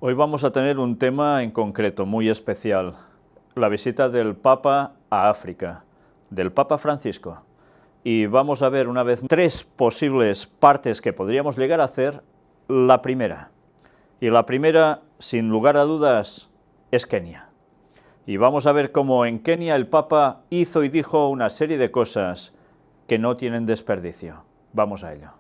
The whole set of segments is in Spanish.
Hoy vamos a tener un tema en concreto, muy especial, la visita del Papa a África, del Papa Francisco. Y vamos a ver una vez tres posibles partes que podríamos llegar a hacer. La primera, sin lugar a dudas, es Kenia. Y vamos a ver cómo en Kenia el Papa hizo y dijo una serie de cosas que no tienen desperdicio. Vamos a ello.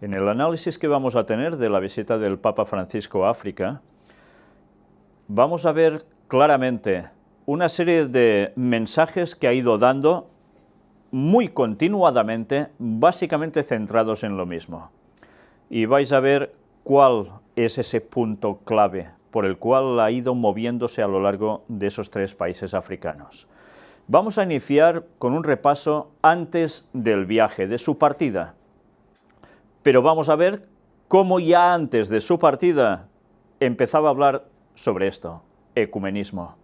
En el análisis que vamos a tener de la visita del Papa Francisco a África, vamos a ver claramente una serie de mensajes que ha ido dando muy continuadamente, básicamente centrados en lo mismo. Y vais a ver cuál es ese punto clave por el cual ha ido moviéndose a lo largo de esos tres países africanos. Vamos a iniciar con un repaso antes del viaje, de su partida. Pero vamos a ver cómo ya antes de su partida empezaba a hablar sobre esto, ecumenismo.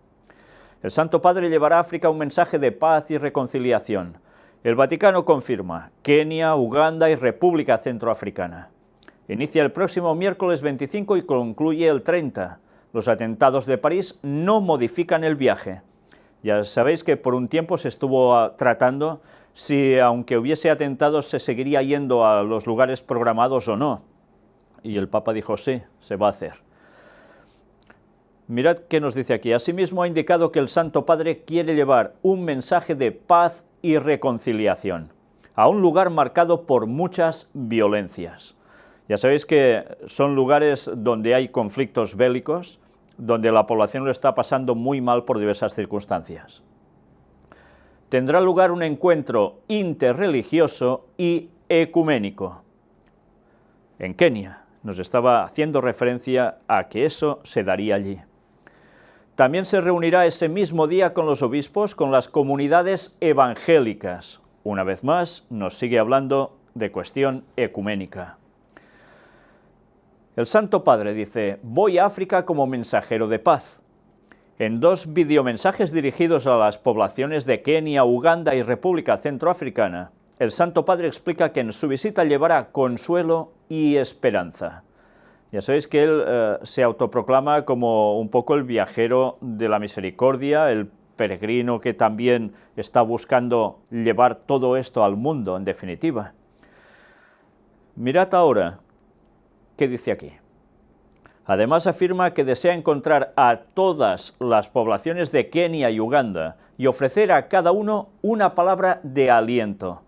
El Santo Padre llevará a África un mensaje de paz y reconciliación. El Vaticano confirma: Kenia, Uganda y República Centroafricana. Inicia el próximo miércoles 25 y concluye el 30. Los atentados de París no modifican el viaje. Ya sabéis que por un tiempo se estuvo tratando si, aunque hubiese atentados, se seguiría yendo a los lugares programados o no. Y el Papa dijo: sí, se va a hacer. Mirad qué nos dice aquí. Asimismo ha indicado que el Santo Padre quiere llevar un mensaje de paz y reconciliación a un lugar marcado por muchas violencias. Ya sabéis que son lugares donde hay conflictos bélicos, donde la población lo está pasando muy mal por diversas circunstancias. Tendrá lugar un encuentro interreligioso y ecuménico. En Kenia nos estaba haciendo referencia a que eso se daría allí. También se reunirá ese mismo día con los obispos, con las comunidades evangélicas. Una vez más, nos sigue hablando de cuestión ecuménica. El Santo Padre dice: voy a África como mensajero de paz. En dos videomensajes dirigidos a las poblaciones de Kenia, Uganda y República Centroafricana, el Santo Padre explica que en su visita llevará consuelo y esperanza. Ya sabéis que él se autoproclama como un poco el viajero de la misericordia, el peregrino que también está buscando llevar todo esto al mundo, en definitiva. Mirad ahora qué dice aquí. Además afirma que desea encontrar a todas las poblaciones de Kenia y Uganda y ofrecer a cada uno una palabra de aliento.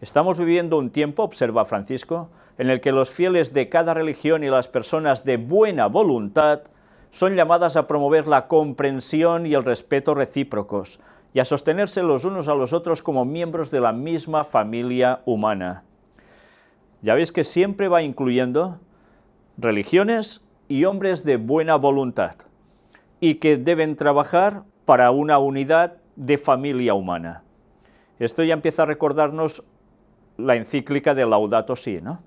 Estamos viviendo un tiempo, observa Francisco, en el que los fieles de cada religión y las personas de buena voluntad son llamadas a promover la comprensión y el respeto recíprocos y a sostenerse los unos a los otros como miembros de la misma familia humana. Ya veis que siempre va incluyendo religiones y hombres de buena voluntad, y que deben trabajar para una unidad de familia humana. Esto ya empieza a recordarnos la encíclica de Laudato Si, ¿no?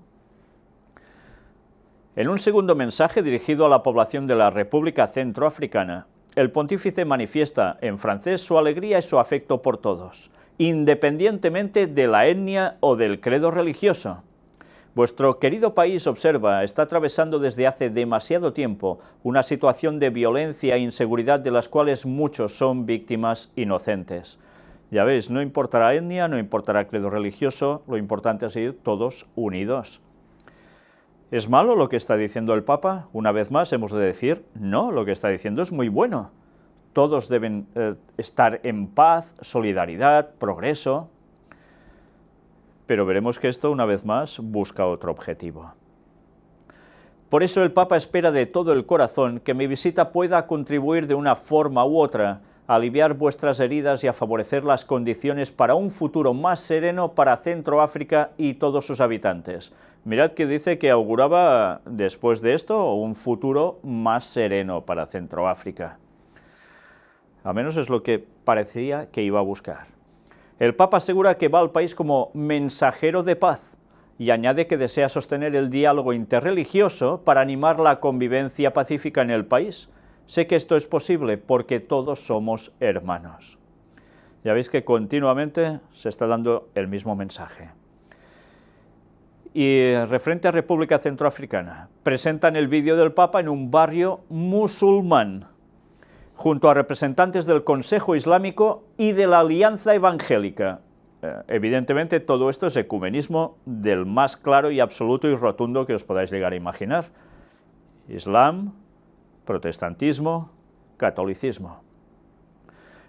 En un segundo mensaje dirigido a la población de la República Centroafricana, el pontífice manifiesta en francés su alegría y su afecto por todos, independientemente de la etnia o del credo religioso. Vuestro querido país, observa, está atravesando desde hace demasiado tiempo una situación de violencia e inseguridad de las cuales muchos son víctimas inocentes. Ya veis, no importará etnia, no importará credo religioso, lo importante es ir todos unidos. ¿Es malo lo que está diciendo el Papa? Una vez más hemos de decir, no, lo que está diciendo es muy bueno. Todos deben estar en paz, solidaridad, progreso. Pero veremos que esto, una vez más, busca otro objetivo. Por eso el Papa espera de todo el corazón que mi visita pueda contribuir de una forma u otra a aliviar vuestras heridas y a favorecer las condiciones para un futuro más sereno para Centroáfrica y todos sus habitantes. Mirad que dice que auguraba, después de esto, un futuro más sereno para Centroáfrica. Al menos es lo que parecía que iba a buscar. El Papa asegura que va al país como mensajero de paz y añade que desea sostener el diálogo interreligioso para animar la convivencia pacífica en el país. Sé que esto es posible porque todos somos hermanos. Ya veis que continuamente se está dando el mismo mensaje. Y referente a República Centroafricana, presentan el vídeo del Papa en un barrio musulmán, junto a representantes del Consejo Islámico y de la Alianza Evangélica. Evidentemente todo esto es ecumenismo del más claro y absoluto y rotundo que os podáis llegar a imaginar. Islam, protestantismo, catolicismo.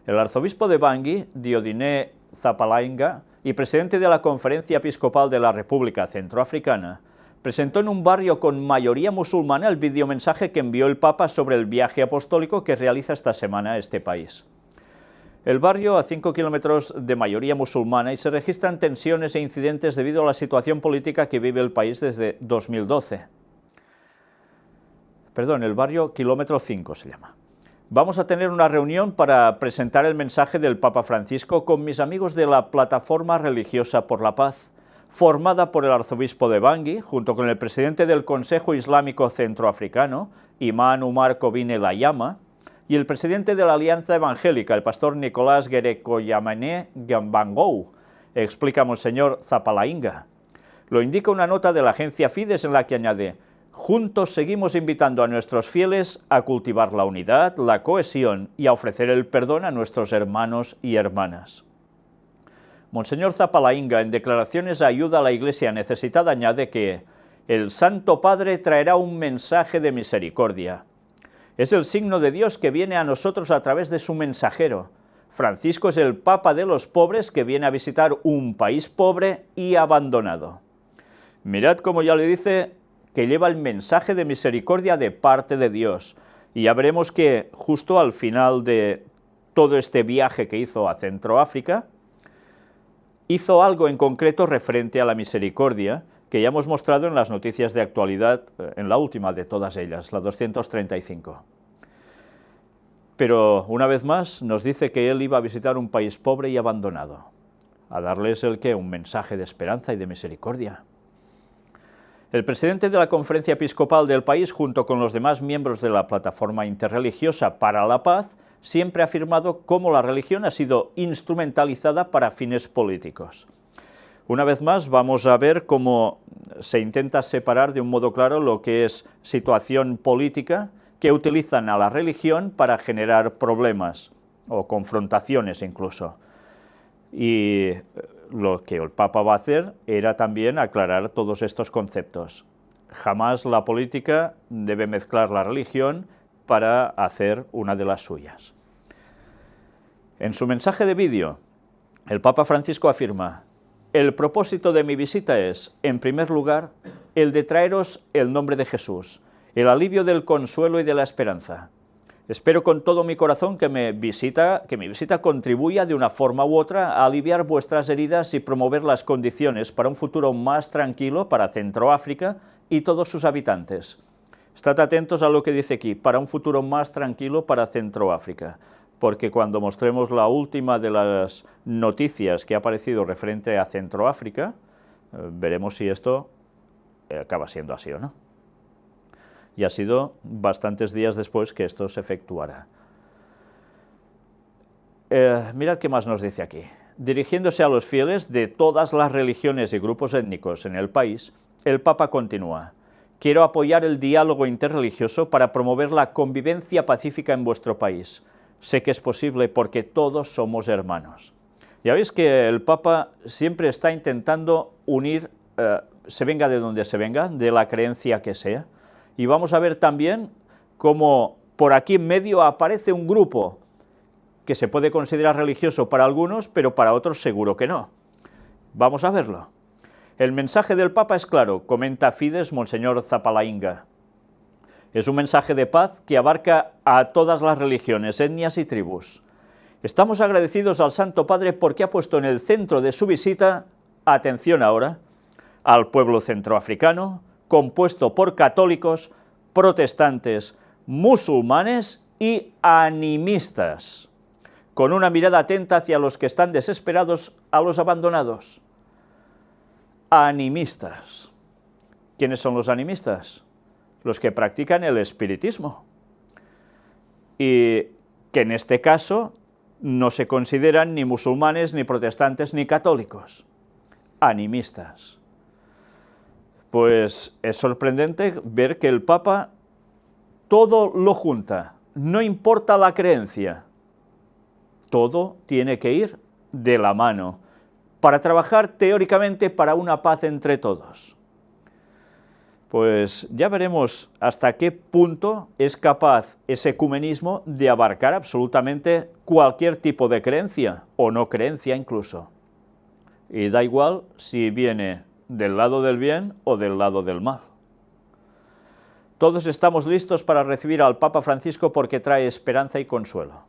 El arzobispo de Bangui, Dieudonné Zapalainga, y presidente de la Conferencia Episcopal de la República Centroafricana, presentó en un barrio con mayoría musulmana el videomensaje que envió el Papa sobre el viaje apostólico que realiza esta semana a este país. El barrio, a 5 kilómetros de mayoría musulmana, y se registran tensiones e incidentes debido a la situación política que vive el país desde 2012. Perdón, el barrio Kilómetro 5 se llama. Vamos a tener una reunión para presentar el mensaje del Papa Francisco con mis amigos de la Plataforma Religiosa por la Paz, formada por el arzobispo de Bangui, junto con el presidente del Consejo Islámico Centroafricano, Imán Umar Kobine Layama, y el presidente de la Alianza Evangélica, el pastor Nicolás Gerekoyamane Gambangou, explica Monseñor Zapalainga. Lo indica una nota de la agencia Fides en la que añade: juntos seguimos invitando a nuestros fieles a cultivar la unidad, la cohesión y a ofrecer el perdón a nuestros hermanos y hermanas. Monseñor Zapalainga, en declaraciones a ayuda a la Iglesia necesitada, añade que el Santo Padre traerá un mensaje de misericordia. Es el signo de Dios que viene a nosotros a través de su mensajero. Francisco es el Papa de los pobres que viene a visitar un país pobre y abandonado. Mirad cómo ya le dice que lleva el mensaje de misericordia de parte de Dios. Y ya veremos que justo al final de todo este viaje que hizo a Centroáfrica, hizo algo en concreto referente a la misericordia, que ya hemos mostrado en las noticias de actualidad, en la última de todas ellas, la 235. Pero, una vez más, nos dice que él iba a visitar un país pobre y abandonado, a darles el ¿qué? Un mensaje de esperanza y de misericordia. El presidente de la Conferencia Episcopal del país, junto con los demás miembros de la Plataforma Interreligiosa para la Paz, siempre ha afirmado cómo la religión ha sido instrumentalizada para fines políticos. Una vez más vamos a ver cómo se intenta separar de un modo claro lo que es situación política, que utilizan a la religión para generar problemas o confrontaciones incluso. Y lo que el Papa va a hacer era también aclarar todos estos conceptos. Jamás la política debe mezclar la religión para hacer una de las suyas. En su mensaje de vídeo, el Papa Francisco afirma: el propósito de mi visita es, en primer lugar, el de traeros el nombre de Jesús, el alivio del consuelo y de la esperanza. Espero con todo mi corazón que mi visita contribuya de una forma u otra a aliviar vuestras heridas y promover las condiciones para un futuro más tranquilo para Centroáfrica y todos sus habitantes. Estad atentos a lo que dice aquí, para un futuro más tranquilo para Centroáfrica, porque cuando mostremos la última de las noticias que ha aparecido referente a Centroáfrica, Veremos si esto acaba siendo así o no. Y ha sido bastantes días después que esto se efectuará. Mirad qué más nos dice aquí. Dirigiéndose a los fieles de todas las religiones y grupos étnicos en el país, el Papa continúa: quiero apoyar el diálogo interreligioso para promover la convivencia pacífica en vuestro país. Sé que es posible porque todos somos hermanos. Ya veis que el Papa siempre está intentando unir, se venga de donde se venga, de la creencia que sea. Y vamos a ver también cómo por aquí en medio aparece un grupo que se puede considerar religioso para algunos, pero para otros seguro que no. Vamos a verlo. El mensaje del Papa es claro, comenta Fides Monseñor Zapalainga. Es un mensaje de paz que abarca a todas las religiones, etnias y tribus. Estamos agradecidos al Santo Padre porque ha puesto en el centro de su visita, atención ahora, al pueblo centroafricano, compuesto por católicos, protestantes, musulmanes y animistas, con una mirada atenta hacia los que están desesperados, a los abandonados. Animistas. ¿Quiénes son los animistas? Los que practican el espiritismo. Y que en este caso no se consideran ni musulmanes, ni protestantes, ni católicos. Animistas. Pues es sorprendente ver que el Papa todo lo junta, no importa la creencia, todo tiene que ir de la mano para trabajar teóricamente para una paz entre todos. Pues ya veremos hasta qué punto es capaz ese ecumenismo de abarcar absolutamente cualquier tipo de creencia, o no creencia incluso. Y da igual si viene del lado del bien o del lado del mal. Todos estamos listos para recibir al Papa Francisco porque trae esperanza y consuelo.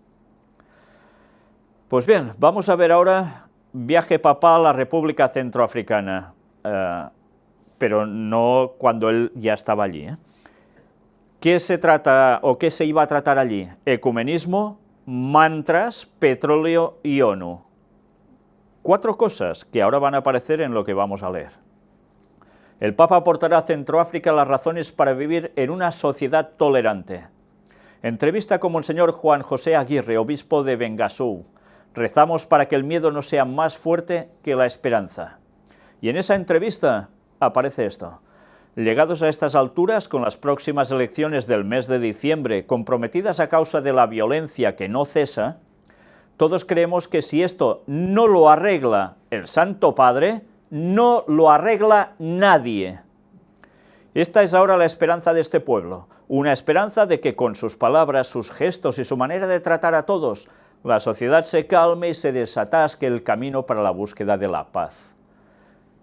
Pues bien, vamos a ver ahora viaje papal a la República Centroafricana, pero no cuando él ya estaba allí. ¿Qué se trata o qué se iba a tratar allí? Ecumenismo, mantras, petróleo y ONU. 4 cosas que ahora van a aparecer en lo que vamos a leer. El Papa aportará a Centroáfrica las razones para vivir en una sociedad tolerante. Entrevista con Monseñor Juan José Aguirre, obispo de Bengasou. Rezamos para que el miedo no sea más fuerte que la esperanza. Y en esa entrevista aparece esto. Llegados a estas alturas, con las próximas elecciones del mes de diciembre, comprometidas a causa de la violencia que no cesa, todos creemos que si esto no lo arregla el Santo Padre, no lo arregla nadie. Esta es ahora la esperanza de este pueblo, una esperanza de que con sus palabras, sus gestos y su manera de tratar a todos, la sociedad se calme y se desatasque el camino para la búsqueda de la paz.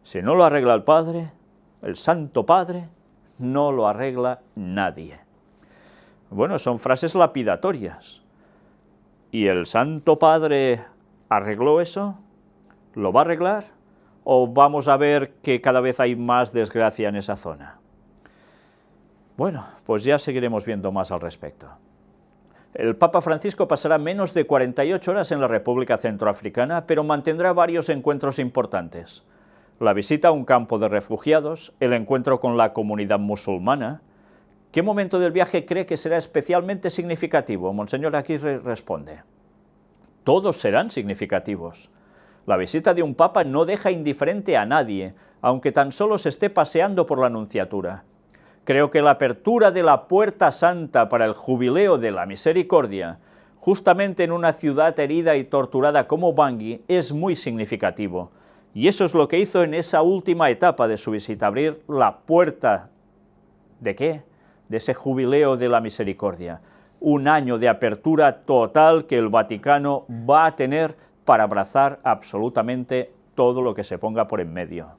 Si no lo arregla el Padre, el Santo Padre, no lo arregla nadie. Bueno, son frases lapidatorias. ¿Y el Santo Padre arregló eso? ¿Lo va a arreglar? ¿O vamos a ver que cada vez hay más desgracia en esa zona? Bueno, pues ya seguiremos viendo más al respecto. El Papa Francisco pasará menos de 48 horas en la República Centroafricana, pero mantendrá varios encuentros importantes. La visita a un campo de refugiados, el encuentro con la comunidad musulmana. ¿Qué momento del viaje cree que será especialmente significativo? Monseñor Aguirre responde: todos serán significativos. La visita de un papa no deja indiferente a nadie, aunque tan solo se esté paseando por la Nunciatura. Creo que la apertura de la Puerta Santa para el Jubileo de la Misericordia, justamente en una ciudad herida y torturada como Bangui, es muy significativo. Y eso es lo que hizo en esa última etapa de su visita, abrir la puerta. ¿De qué? De ese Jubileo de la Misericordia. Un año de apertura total que el Vaticano va a tener para abrazar absolutamente todo lo que se ponga por en medio.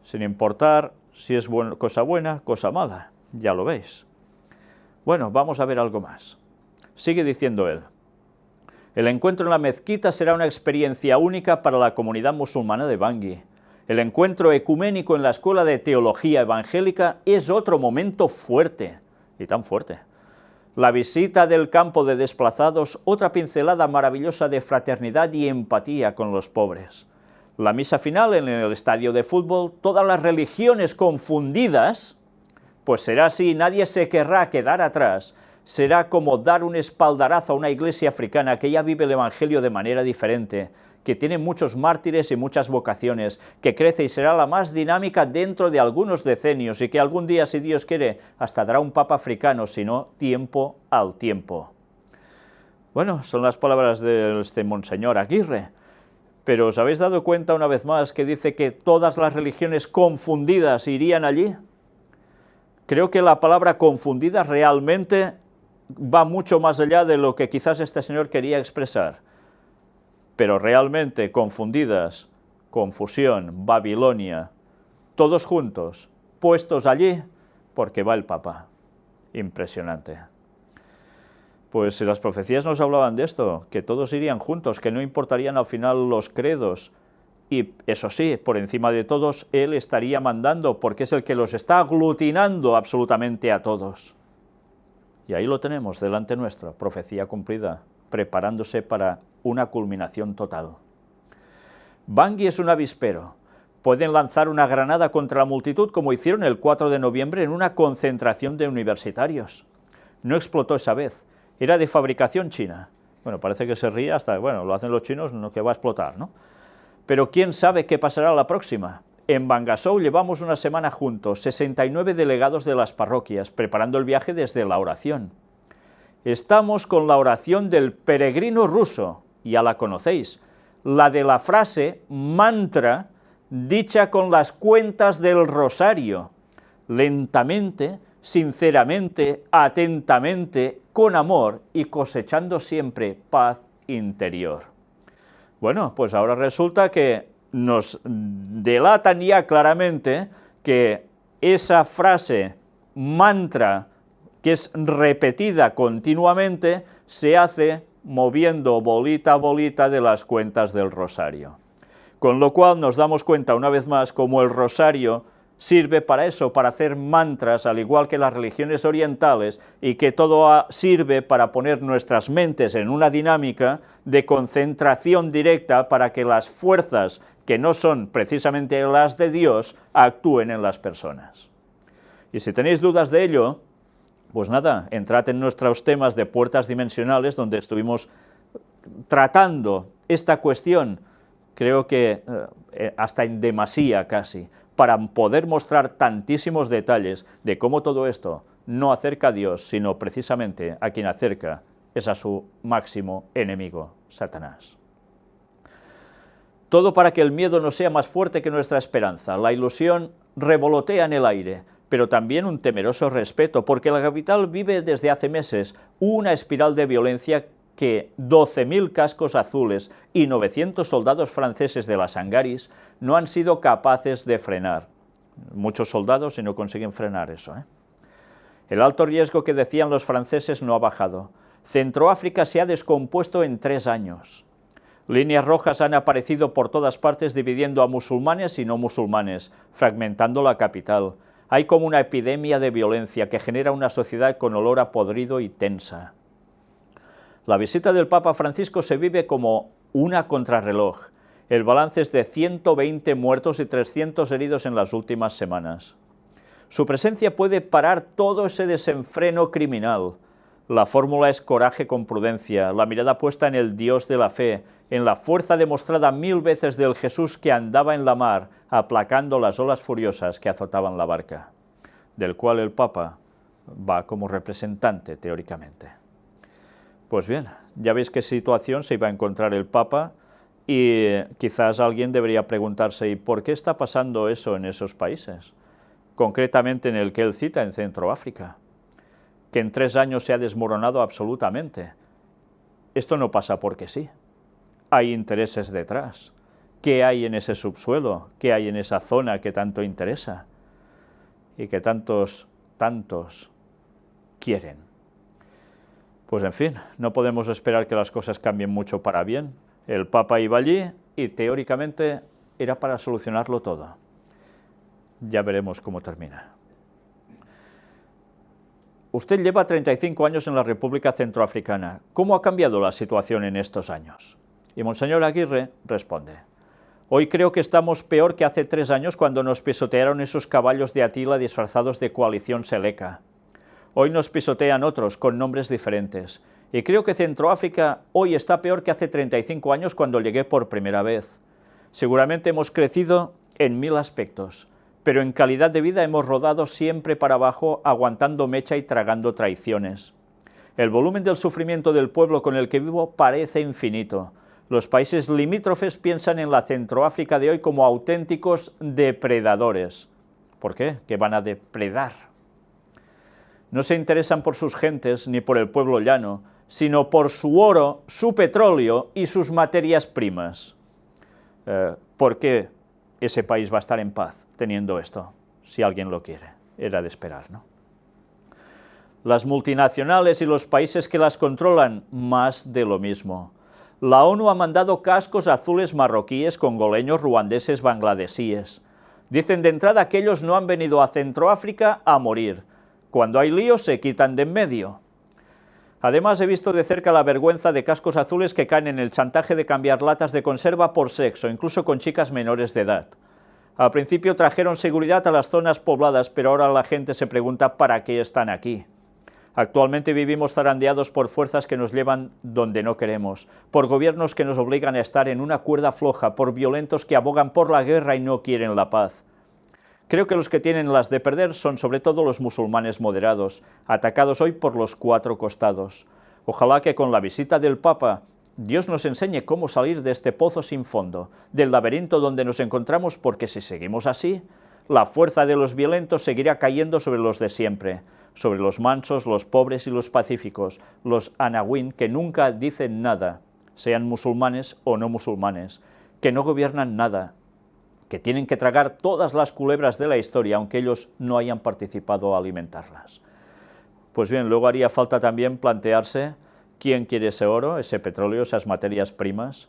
Sin importar si es cosa buena, cosa mala, ya lo veis. Bueno, vamos a ver algo más. Sigue diciendo él: el encuentro en la mezquita será una experiencia única para la comunidad musulmana de Bangui. El encuentro ecuménico en la Escuela de Teología Evangélica es otro momento fuerte, y tan fuerte. La visita del campo de desplazados, otra pincelada maravillosa de fraternidad y empatía con los pobres. La misa final en el estadio de fútbol, todas las religiones confundidas, pues será así, nadie se querrá quedar atrás. Será como dar un espaldarazo a una iglesia africana que ya vive el evangelio de manera diferente, que tiene muchos mártires y muchas vocaciones, que crece y será la más dinámica dentro de algunos decenios y que algún día, si Dios quiere, hasta dará un papa africano, sino tiempo al tiempo. Bueno, son las palabras de este Monseñor Aguirre, pero ¿os habéis dado cuenta una vez más que dice que todas las religiones confundidas irían allí? Creo que la palabra confundida realmente va mucho más allá de lo que quizás este señor quería expresar. Pero realmente confundidas, confusión, Babilonia, todos juntos, puestos allí, porque va el Papa. Impresionante. Pues las profecías nos hablaban de esto, que todos irían juntos, que no importarían al final los credos, y eso sí, por encima de todos, Él estaría mandando, porque es el que los está aglutinando absolutamente a todos. Y ahí lo tenemos, delante nuestro, profecía cumplida, preparándose para una culminación total. Bangui es un avispero. Pueden lanzar una granada contra la multitud, como hicieron el 4 de noviembre en una concentración de universitarios. No explotó esa vez, era de fabricación china. Bueno, parece que se ríe hasta, bueno, lo hacen los chinos, no que va a explotar, ¿no? Pero quién sabe qué pasará la próxima. En Bangassou llevamos una semana juntos, 69 delegados de las parroquias, preparando el viaje desde la oración. Estamos con la oración del peregrino ruso, ya la conocéis, la de la frase mantra dicha con las cuentas del rosario, lentamente, sinceramente, atentamente, con amor y cosechando siempre paz interior. Bueno, pues ahora resulta que nos delatan ya claramente que esa frase mantra, que es repetida continuamente, se hace moviendo bolita a bolita de las cuentas del rosario. Con lo cual nos damos cuenta una vez más cómo el rosario sirve para eso, para hacer mantras, al igual que las religiones orientales, y que todo sirve para poner nuestras mentes en una dinámica de concentración directa para que las fuerzas que no son precisamente las de Dios actúen en las personas. Y si tenéis dudas de ello, pues nada, entrad en nuestros temas de puertas dimensionales, donde estuvimos tratando esta cuestión, creo que hasta en demasía casi, para poder mostrar tantísimos detalles de cómo todo esto no acerca a Dios, sino precisamente a quien acerca es a su máximo enemigo, Satanás. Todo para que el miedo no sea más fuerte que nuestra esperanza. La ilusión revolotea en el aire, pero también un temeroso respeto, porque la capital vive desde hace meses una espiral de violencia que 12.000 cascos azules y 900 soldados franceses de las Angaris no han sido capaces de frenar. Muchos soldados y no consiguen frenar eso, ¿eh? El alto riesgo que decían los franceses no ha bajado. Centroáfrica se ha descompuesto en 3 años. Líneas rojas han aparecido por todas partes dividiendo a musulmanes y no musulmanes, fragmentando la capital. Hay como una epidemia de violencia que genera una sociedad con olor a podrido y tensa. La visita del Papa Francisco se vive como una contrarreloj. El balance es de 120 muertos y 300 heridos en las últimas semanas. Su presencia puede parar todo ese desenfreno criminal. La fórmula es coraje con prudencia, la mirada puesta en el Dios de la fe, en la fuerza demostrada 1000 veces del Jesús que andaba en la mar, aplacando las olas furiosas que azotaban la barca, del cual el Papa va como representante teóricamente. Pues bien, ya veis qué situación se iba a encontrar el Papa y quizás alguien debería preguntarse, ¿y por qué está pasando eso en esos países? Concretamente en el que él cita, en Centroáfrica, que en 3 años se ha desmoronado absolutamente. Esto no pasa porque sí. Hay intereses detrás. ¿Qué hay en ese subsuelo? ¿Qué hay en esa zona que tanto interesa? Y que tantos quieren. Pues en fin, no podemos esperar que las cosas cambien mucho para bien. El Papa iba allí y teóricamente era para solucionarlo todo. Ya veremos cómo termina. Usted lleva 35 años en la República Centroafricana. ¿Cómo ha cambiado la situación en estos años? Y Monseñor Aguirre responde: Hoy creo que estamos peor que hace 3 años cuando nos pisotearon esos caballos de Atila disfrazados de coalición Seleka. Hoy nos pisotean otros, con nombres diferentes. Y creo que Centroáfrica hoy está peor que hace 35 años cuando llegué por primera vez. Seguramente hemos crecido en 1000 aspectos, pero en calidad de vida hemos rodado siempre para abajo, aguantando mecha y tragando traiciones. El volumen del sufrimiento del pueblo con el que vivo parece infinito. Los países limítrofes piensan en la Centroáfrica de hoy como auténticos depredadores. ¿Por qué? ¿Qué van a depredar? No se interesan por sus gentes ni por el pueblo llano, sino por su oro, su petróleo y sus materias primas. ¿Por qué ese país va a estar en paz teniendo esto? Si alguien lo quiere, era de esperar, ¿no? Las multinacionales y los países que las controlan, más de lo mismo. La ONU ha mandado cascos azules marroquíes, congoleños, ruandeses, bangladesíes. Dicen de entrada que ellos no han venido a Centroáfrica a morir. Cuando hay líos se quitan de en medio. Además he visto de cerca la vergüenza de cascos azules que caen en el chantaje de cambiar latas de conserva por sexo, incluso con chicas menores de edad. Al principio trajeron seguridad a las zonas pobladas, pero ahora la gente se pregunta ¿para qué están aquí? Actualmente vivimos zarandeados por fuerzas que nos llevan donde no queremos, por gobiernos que nos obligan a estar en una cuerda floja, por violentos que abogan por la guerra y no quieren la paz. Creo que los que tienen las de perder son sobre todo los musulmanes moderados, atacados hoy por los 4 costados. Ojalá que con la visita del Papa Dios nos enseñe cómo salir de este pozo sin fondo, del laberinto donde nos encontramos, porque si seguimos así, la fuerza de los violentos seguirá cayendo sobre los de siempre, sobre los mansos, los pobres y los pacíficos, los anawín que nunca dicen nada, sean musulmanes o no musulmanes, que no gobiernan nada, que tienen que tragar todas las culebras de la historia, aunque ellos no hayan participado a alimentarlas. Pues bien, luego haría falta también plantearse quién quiere ese oro, ese petróleo, esas materias primas,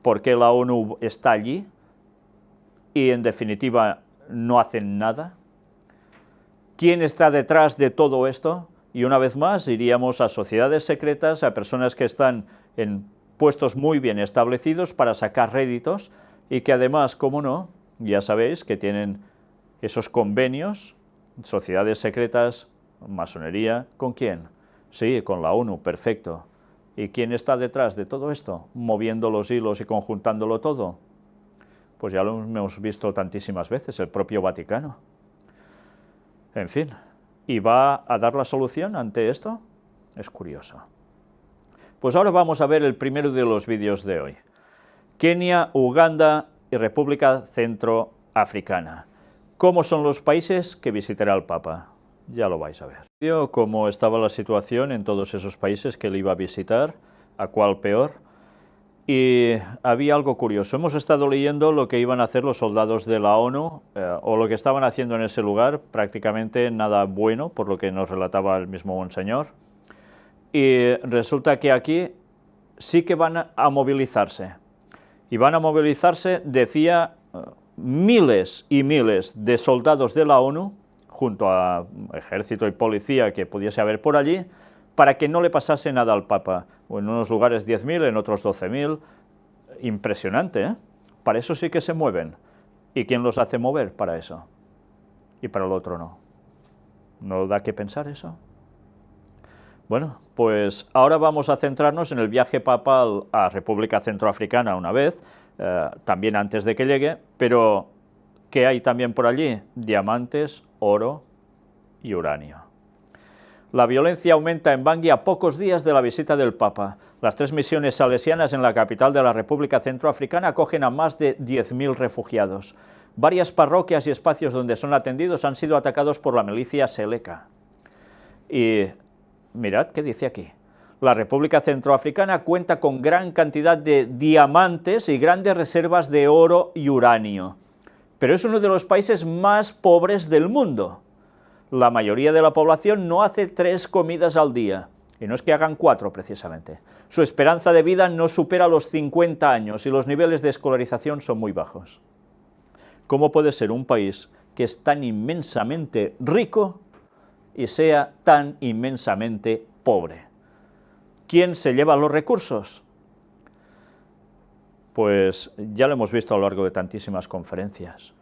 por qué la ONU está allí y, en definitiva, no hacen nada. ¿Quién está detrás de todo esto? Y una vez más iríamos a sociedades secretas, a personas que están en puestos muy bien establecidos para sacar réditos y que además, como no, ya sabéis que tienen esos convenios, sociedades secretas, masonería, ¿con quién? Sí, con la ONU, perfecto. ¿Y quién está detrás de todo esto? Moviendo los hilos y conjuntándolo todo. Pues ya lo hemos visto tantísimas veces, el propio Vaticano. En fin, ¿y va a dar la solución ante esto? Es curioso. Pues ahora vamos a ver el primero de los vídeos de hoy. Kenia, Uganda y República Centroafricana. ¿Cómo son los países que visitará el Papa? Ya lo vais a ver. Cómo estaba la situación en todos esos países que él iba a visitar, a cuál peor. Y había algo curioso. Hemos estado leyendo lo que iban a hacer los soldados de la ONU, o lo que estaban haciendo en ese lugar, prácticamente nada bueno, por lo que nos relataba el mismo Monseñor. Y resulta que aquí sí que van a movilizarse. Y van a movilizarse, decía, miles y miles de soldados de la ONU, junto a ejército y policía que pudiese haber por allí, para que no le pasase nada al Papa. En unos lugares 10.000, en otros 12.000. Impresionante, ¿eh? Para eso sí que se mueven. ¿Y quién los hace mover para eso? Y para el otro no. ¿No da que pensar eso? Bueno, pues ahora vamos a centrarnos en el viaje papal a República Centroafricana una vez, también antes de que llegue, pero ¿qué hay también por allí? Diamantes, oro y uranio. La violencia aumenta en Bangui a pocos días de la visita del Papa. Las 3 misiones salesianas en la capital de la República Centroafricana acogen a más de 10.000 refugiados. Varias parroquias y espacios donde son atendidos han sido atacados por la milicia Seleka. Y mirad qué dice aquí. La República Centroafricana cuenta con gran cantidad de diamantes y grandes reservas de oro y uranio. Pero es uno de los países más pobres del mundo. La mayoría de la población no hace 3 comidas al día, y no es que hagan 4 precisamente. Su esperanza de vida no supera los 50 años y los niveles de escolarización son muy bajos. ¿Cómo puede ser un país que es tan inmensamente rico y sea tan inmensamente pobre? ¿Quién se lleva los recursos? Pues ya lo hemos visto a lo largo de tantísimas conferencias.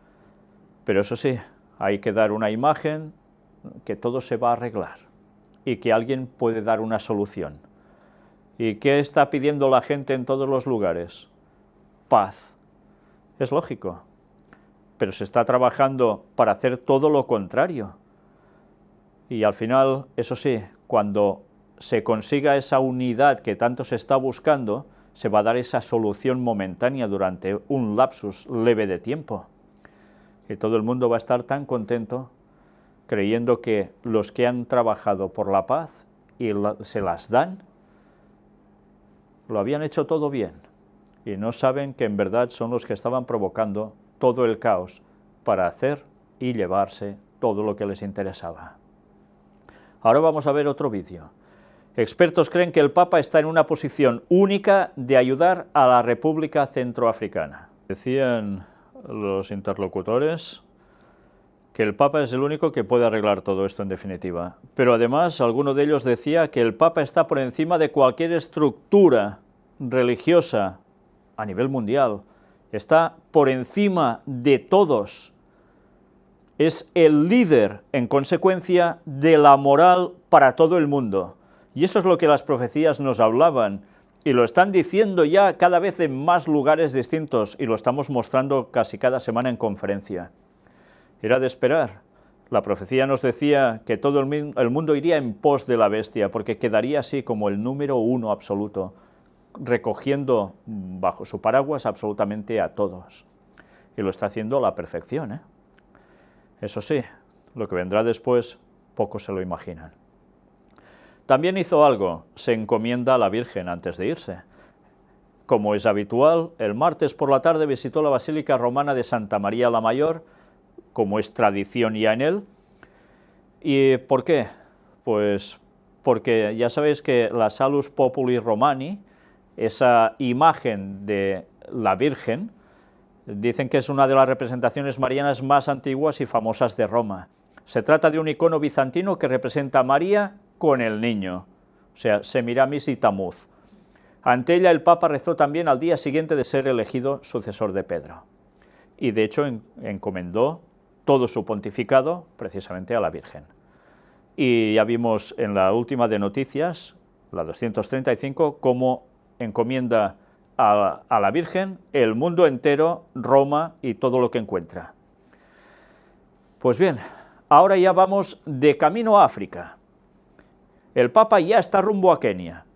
Pero eso sí, hay que dar una imagen que todo se va a arreglar y que alguien puede dar una solución. ¿Y qué está pidiendo la gente en todos los lugares? Paz. Es lógico, pero se está trabajando para hacer todo lo contrario. Y al final, eso sí, cuando se consiga esa unidad que tanto se está buscando, se va a dar esa solución momentánea durante un lapsus leve de tiempo. Y todo el mundo va a estar tan contento creyendo que los que han trabajado por la paz y se las dan, lo habían hecho todo bien. Y no saben que en verdad son los que estaban provocando todo el caos para hacer y llevarse todo lo que les interesaba. Ahora vamos a ver otro vídeo. Expertos creen que el Papa está en una posición única de ayudar a la República Centroafricana. Decían los interlocutores que el Papa es el único que puede arreglar todo esto en definitiva. Pero además, alguno de ellos decía que el Papa está por encima de cualquier estructura religiosa a nivel mundial. Está por encima de todos. Es el líder, en consecuencia, de la moral para todo el mundo. Y eso es lo que las profecías nos hablaban, y lo están diciendo ya cada vez en más lugares distintos, y lo estamos mostrando casi cada semana en conferencia. Era de esperar. La profecía nos decía que todo el mundo iría en pos de la bestia, porque quedaría así como el número uno absoluto, recogiendo bajo su paraguas absolutamente a todos. Y lo está haciendo a la perfección, ¿eh? Eso sí, lo que vendrá después, pocos se lo imaginan. También hizo algo, se encomienda a la Virgen antes de irse. Como es habitual, el martes por la tarde visitó la Basílica Romana de Santa María la Mayor, como es tradición ya en él. ¿Y por qué? Pues porque ya sabéis que la Salus Populi Romani, esa imagen de la Virgen, dicen que es una de las representaciones marianas más antiguas y famosas de Roma. Se trata de un icono bizantino que representa a María con el niño, o sea, Semiramis y Tamuz. Ante ella el Papa rezó también al día siguiente de ser elegido sucesor de Pedro. Y de hecho encomendó todo su pontificado precisamente a la Virgen. Y ya vimos en la última de noticias, la 235, cómo encomienda a la Virgen el mundo entero, Roma y todo lo que encuentra. Pues bien, ahora ya vamos de camino a África. El Papa ya está rumbo a Kenia.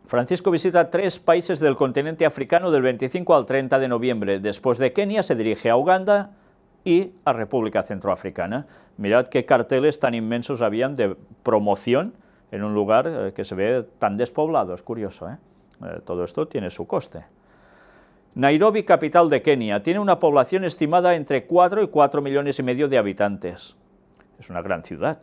Francisco visita 3 países del continente africano del 25 al 30 de noviembre. Después de Kenia se dirige a Uganda y a República Centroafricana. Mirad qué carteles tan inmensos habían de promoción en un lugar que se ve tan despoblado, es curioso, ¿eh? Todo esto tiene su coste. Nairobi, capital de Kenia, tiene una población estimada entre 4 y 4,5 millones de habitantes. Es una gran ciudad.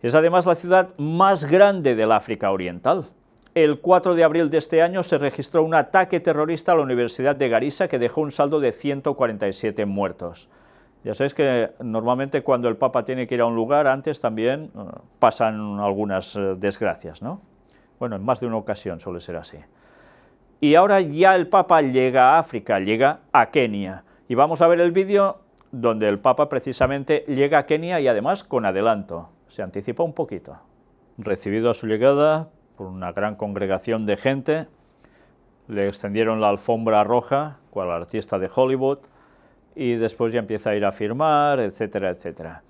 Es además la ciudad más grande del África Oriental. El 4 de abril de este año se registró un ataque terrorista a la Universidad de Garissa que dejó un saldo de 147 muertos. Ya sabéis que normalmente cuando el Papa tiene que ir a un lugar, antes también pasan algunas desgracias, ¿no? Bueno, en más de una ocasión suele ser así. Y ahora ya el Papa llega a África, llega a Kenia. Y vamos a ver el vídeo donde el Papa precisamente llega a Kenia y además con adelanto. Se anticipa un poquito. Recibido a su llegada por una gran congregación de gente, le extendieron la alfombra roja, cual artista de Hollywood, y después ya empieza a ir a firmar, etcétera, etcétera.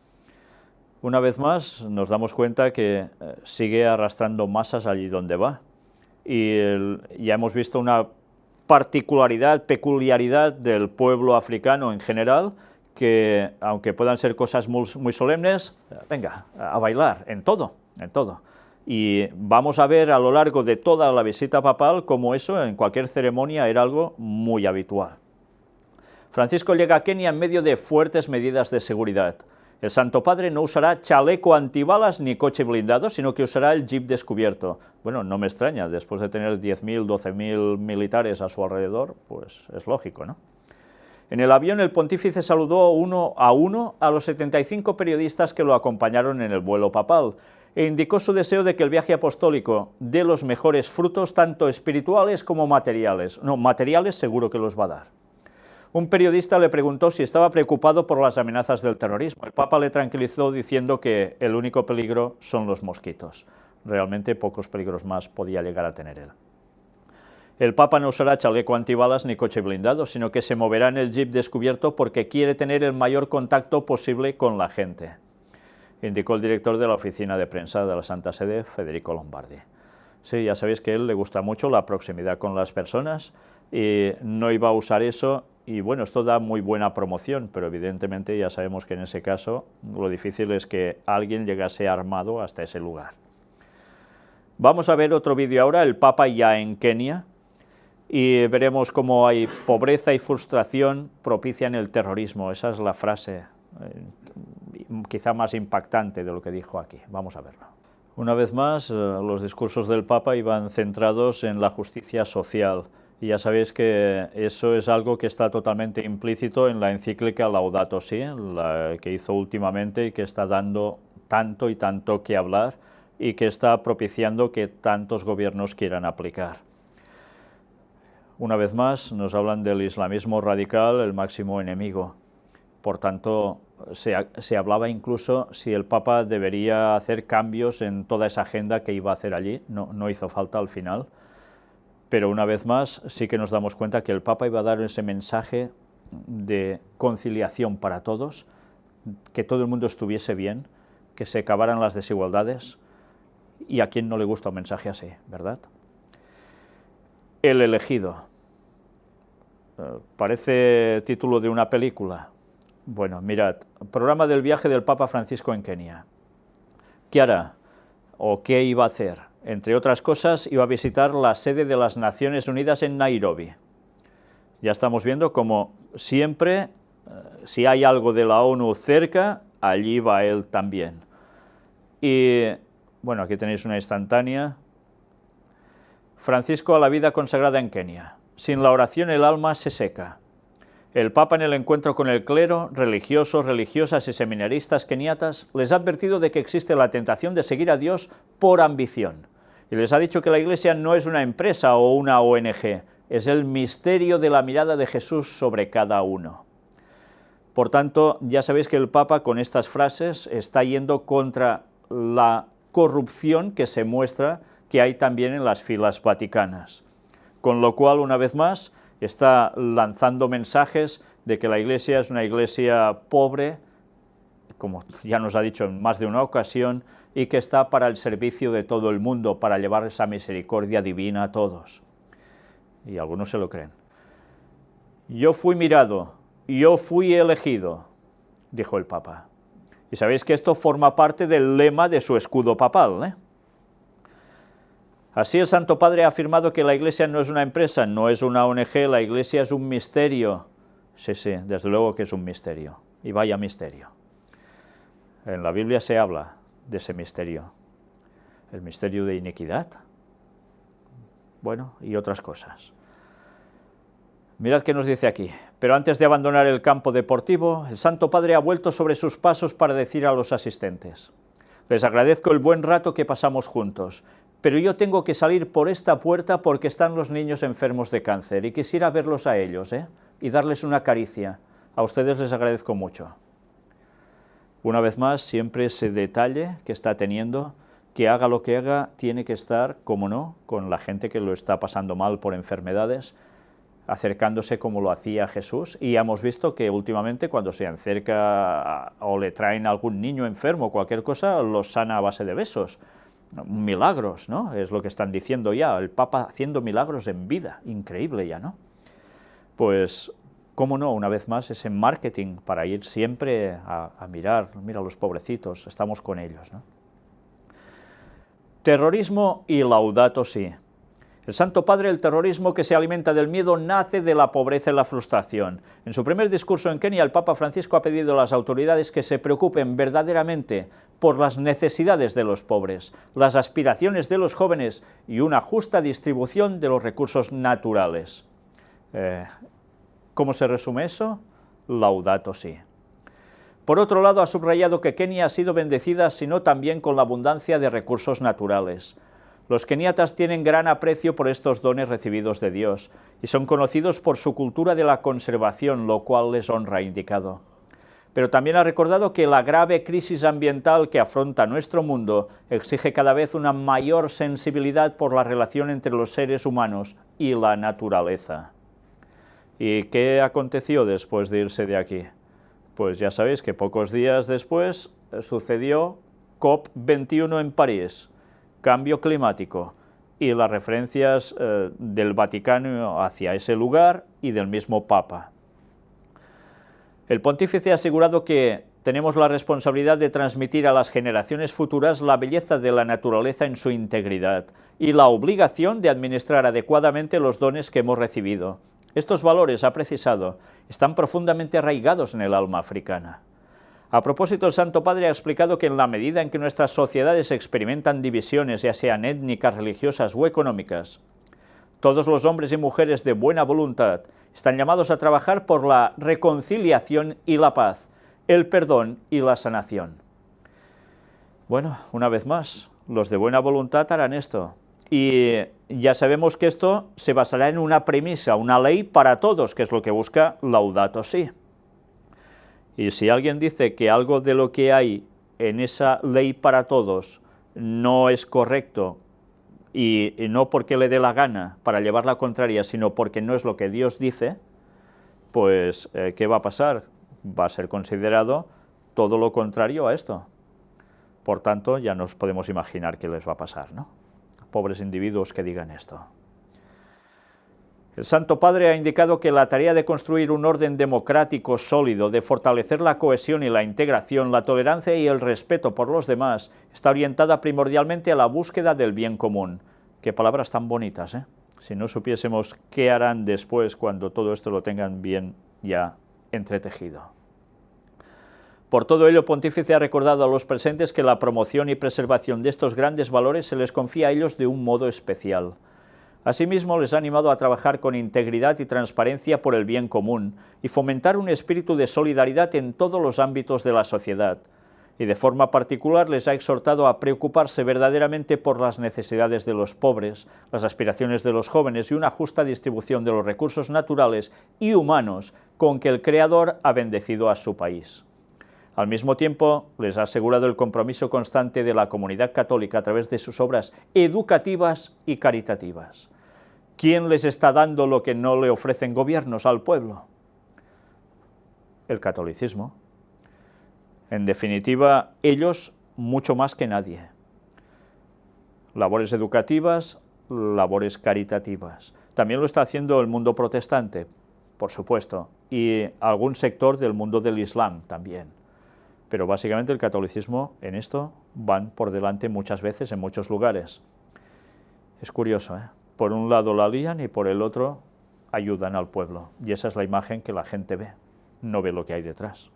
Una vez más nos damos cuenta que sigue arrastrando masas allí donde va. Y ya hemos visto una peculiaridad del pueblo africano en general, que aunque puedan ser cosas muy solemnes, venga, a bailar, en todo, en todo. Y vamos a ver a lo largo de toda la visita papal cómo eso en cualquier ceremonia era algo muy habitual. Francisco llega a Kenia en medio de fuertes medidas de seguridad. El Santo Padre no usará chaleco antibalas ni coche blindado, sino que usará el jeep descubierto. Bueno, no me extraña, después de tener 10.000, 12.000 militares a su alrededor, pues es lógico, ¿no? En el avión el pontífice saludó uno a los 75 periodistas que lo acompañaron en el vuelo papal. e indicó su deseo de que el viaje apostólico dé los mejores frutos, tanto espirituales como materiales. No, materiales seguro que los va a dar. Un periodista le preguntó si estaba preocupado por las amenazas del terrorismo. El Papa le tranquilizó diciendo que el único peligro son los mosquitos. Realmente pocos peligros más podía llegar a tener él. El Papa no usará chaleco antibalas ni coche blindado, sino que se moverá en el jeep descubierto porque quiere tener el mayor contacto posible con la gente, indicó el director de la oficina de prensa de la Santa Sede, Federico Lombardi. Sí, ya sabéis que a él le gusta mucho la proximidad con las personas y no iba a usar eso, y bueno, esto da muy buena promoción, pero evidentemente ya sabemos que en ese caso lo difícil es que alguien llegase armado hasta ese lugar. Vamos a ver otro vídeo ahora, el Papa ya en Kenia, y veremos cómo hay pobreza y frustración propician el terrorismo. Esa es la frase quizá más impactante de lo que dijo aquí. Vamos a verlo. Una vez más, los discursos del Papa iban centrados en la justicia social, y ya sabéis que eso es algo que está totalmente implícito en la encíclica Laudato Si, la que hizo últimamente y que está dando tanto y tanto que hablar y que está propiciando que tantos gobiernos quieran aplicar. Una vez más, nos hablan del islamismo radical, el máximo enemigo. Por tanto, se hablaba incluso si el Papa debería hacer cambios en toda esa agenda que iba a hacer allí. No hizo falta al final, pero una vez más sí que nos damos cuenta que el Papa iba a dar ese mensaje de conciliación para todos, que todo el mundo estuviese bien, que se acabaran las desigualdades, y a quién no le gusta un mensaje así, ¿verdad? El elegido. Parece título de una película. Bueno, mirad, programa del viaje del Papa Francisco en Kenia. ¿Qué hará? ¿O qué iba a hacer? Entre otras cosas, iba a visitar la sede de las Naciones Unidas en Nairobi. Ya estamos viendo como siempre, si hay algo de la ONU cerca, allí va él también. Y, bueno, aquí tenéis una instantánea. Francisco a la vida consagrada en Kenia. Sin la oración el alma se seca. El Papa, en el encuentro con el clero, religiosos, religiosas y seminaristas keniatas, les ha advertido de que existe la tentación de seguir a Dios por ambición. Y les ha dicho que la Iglesia no es una empresa o una ONG, es el misterio de la mirada de Jesús sobre cada uno. Por tanto, ya sabéis que el Papa con estas frases está yendo contra la corrupción que se muestra que hay también en las filas vaticanas. Con lo cual, una vez más, está lanzando mensajes de que la Iglesia es una Iglesia pobre, como ya nos ha dicho en más de una ocasión, y que está para el servicio de todo el mundo, para llevar esa misericordia divina a todos. Y algunos se lo creen. Yo fui mirado, yo fui elegido, dijo el Papa. Y sabéis que esto forma parte del lema de su escudo papal, ¿eh? Así el Santo Padre ha afirmado que la Iglesia no es una empresa, no es una ONG, la Iglesia es un misterio. Sí, desde luego que es un misterio, y vaya misterio. En la Biblia se habla de ese misterio, el misterio de iniquidad, bueno, y otras cosas. Mirad qué nos dice aquí. Pero antes de abandonar el campo deportivo, el Santo Padre ha vuelto sobre sus pasos para decir a los asistentes: les agradezco el buen rato que pasamos juntos, pero yo tengo que salir por esta puerta porque están los niños enfermos de cáncer y quisiera verlos a ellos, y darles una caricia. A ustedes les agradezco mucho. Una vez más, siempre ese detalle que está teniendo, que haga lo que haga, tiene que estar, como no, con la gente que lo está pasando mal por enfermedades, acercándose como lo hacía Jesús, y hemos visto que últimamente cuando se acerca o le traen a algún niño enfermo o cualquier cosa, los sana a base de besos. Milagros, ¿no? Es lo que están diciendo ya, el Papa haciendo milagros en vida, increíble ya, ¿no? Pues, cómo no, una vez más, ese marketing para ir siempre a mirar, mira los pobrecitos, estamos con ellos, ¿no? Terrorismo y Laudato Si. El Santo Padre, el terrorismo que se alimenta del miedo nace de la pobreza y la frustración. En su primer discurso en Kenia, el Papa Francisco ha pedido a las autoridades que se preocupen verdaderamente por las necesidades de los pobres, las aspiraciones de los jóvenes y una justa distribución de los recursos naturales. ¿Cómo se resume eso? Laudato Si. Por otro lado, ha subrayado que Kenia ha sido bendecida, sino también con la abundancia de recursos naturales. Los keniatas tienen gran aprecio por estos dones recibidos de Dios y son conocidos por su cultura de la conservación, lo cual les honra, ha indicado. Pero también ha recordado que la grave crisis ambiental que afronta nuestro mundo exige cada vez una mayor sensibilidad por la relación entre los seres humanos y la naturaleza. ¿Y qué aconteció después de irse de aquí? Pues ya sabéis que pocos días después sucedió COP21 en París, cambio climático, y las referencias del Vaticano hacia ese lugar y del mismo Papa. El pontífice ha asegurado que tenemos la responsabilidad de transmitir a las generaciones futuras la belleza de la naturaleza en su integridad y la obligación de administrar adecuadamente los dones que hemos recibido. Estos valores, ha precisado, están profundamente arraigados en el alma africana. A propósito, el Santo Padre ha explicado que en la medida en que nuestras sociedades experimentan divisiones, ya sean étnicas, religiosas o económicas, todos los hombres y mujeres de buena voluntad están llamados a trabajar por la reconciliación y la paz, el perdón y la sanación. Bueno, una vez más, los de buena voluntad harán esto. Y ya sabemos que esto se basará en una premisa, una ley para todos, que es lo que busca Laudato Si. Y si alguien dice que algo de lo que hay en esa ley para todos no es correcto, y no porque le dé la gana para llevar la contraria, sino porque no es lo que Dios dice, pues ¿qué va a pasar? Va a ser considerado todo lo contrario a esto. Por tanto, ya nos podemos imaginar qué les va a pasar, ¿no? Pobres individuos que digan esto. El Santo Padre ha indicado que la tarea de construir un orden democrático sólido, de fortalecer la cohesión y la integración, la tolerancia y el respeto por los demás, está orientada primordialmente a la búsqueda del bien común. Qué palabras tan bonitas, ¿eh? Si no supiésemos qué harán después cuando todo esto lo tengan bien ya entretejido. Por todo ello, el pontífice ha recordado a los presentes que la promoción y preservación de estos grandes valores se les confía a ellos de un modo especial. Asimismo, les ha animado a trabajar con integridad y transparencia por el bien común y fomentar un espíritu de solidaridad en todos los ámbitos de la sociedad. Y de forma particular les ha exhortado a preocuparse verdaderamente por las necesidades de los pobres, las aspiraciones de los jóvenes y una justa distribución de los recursos naturales y humanos con que el Creador ha bendecido a su país. Al mismo tiempo, les ha asegurado el compromiso constante de la comunidad católica a través de sus obras educativas y caritativas. ¿Quién les está dando lo que no le ofrecen gobiernos al pueblo? El catolicismo. En definitiva, ellos mucho más que nadie. Labores educativas, labores caritativas. También lo está haciendo el mundo protestante, por supuesto, y algún sector del mundo del Islam también. Pero básicamente el catolicismo en esto van por delante muchas veces en muchos lugares. Es curioso, ¿eh? Por un lado la lían y por el otro ayudan al pueblo. Y esa es la imagen que la gente ve, no ve lo que hay detrás.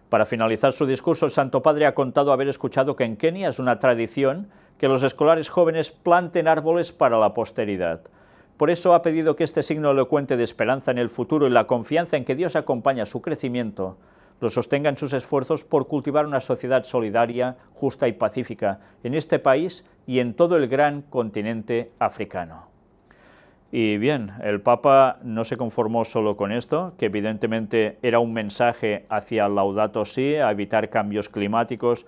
Para finalizar su discurso, el Santo Padre ha contado haber escuchado que en Kenia es una tradición que los escolares jóvenes planten árboles para la posteridad. Por eso ha pedido que este signo elocuente de esperanza en el futuro y la confianza en que Dios acompaña su crecimiento lo sostenga en sus esfuerzos por cultivar una sociedad solidaria, justa y pacífica en este país y en todo el gran continente africano. Y bien, el Papa no se conformó solo con esto, que evidentemente era un mensaje hacia Laudato Si, a evitar cambios climáticos,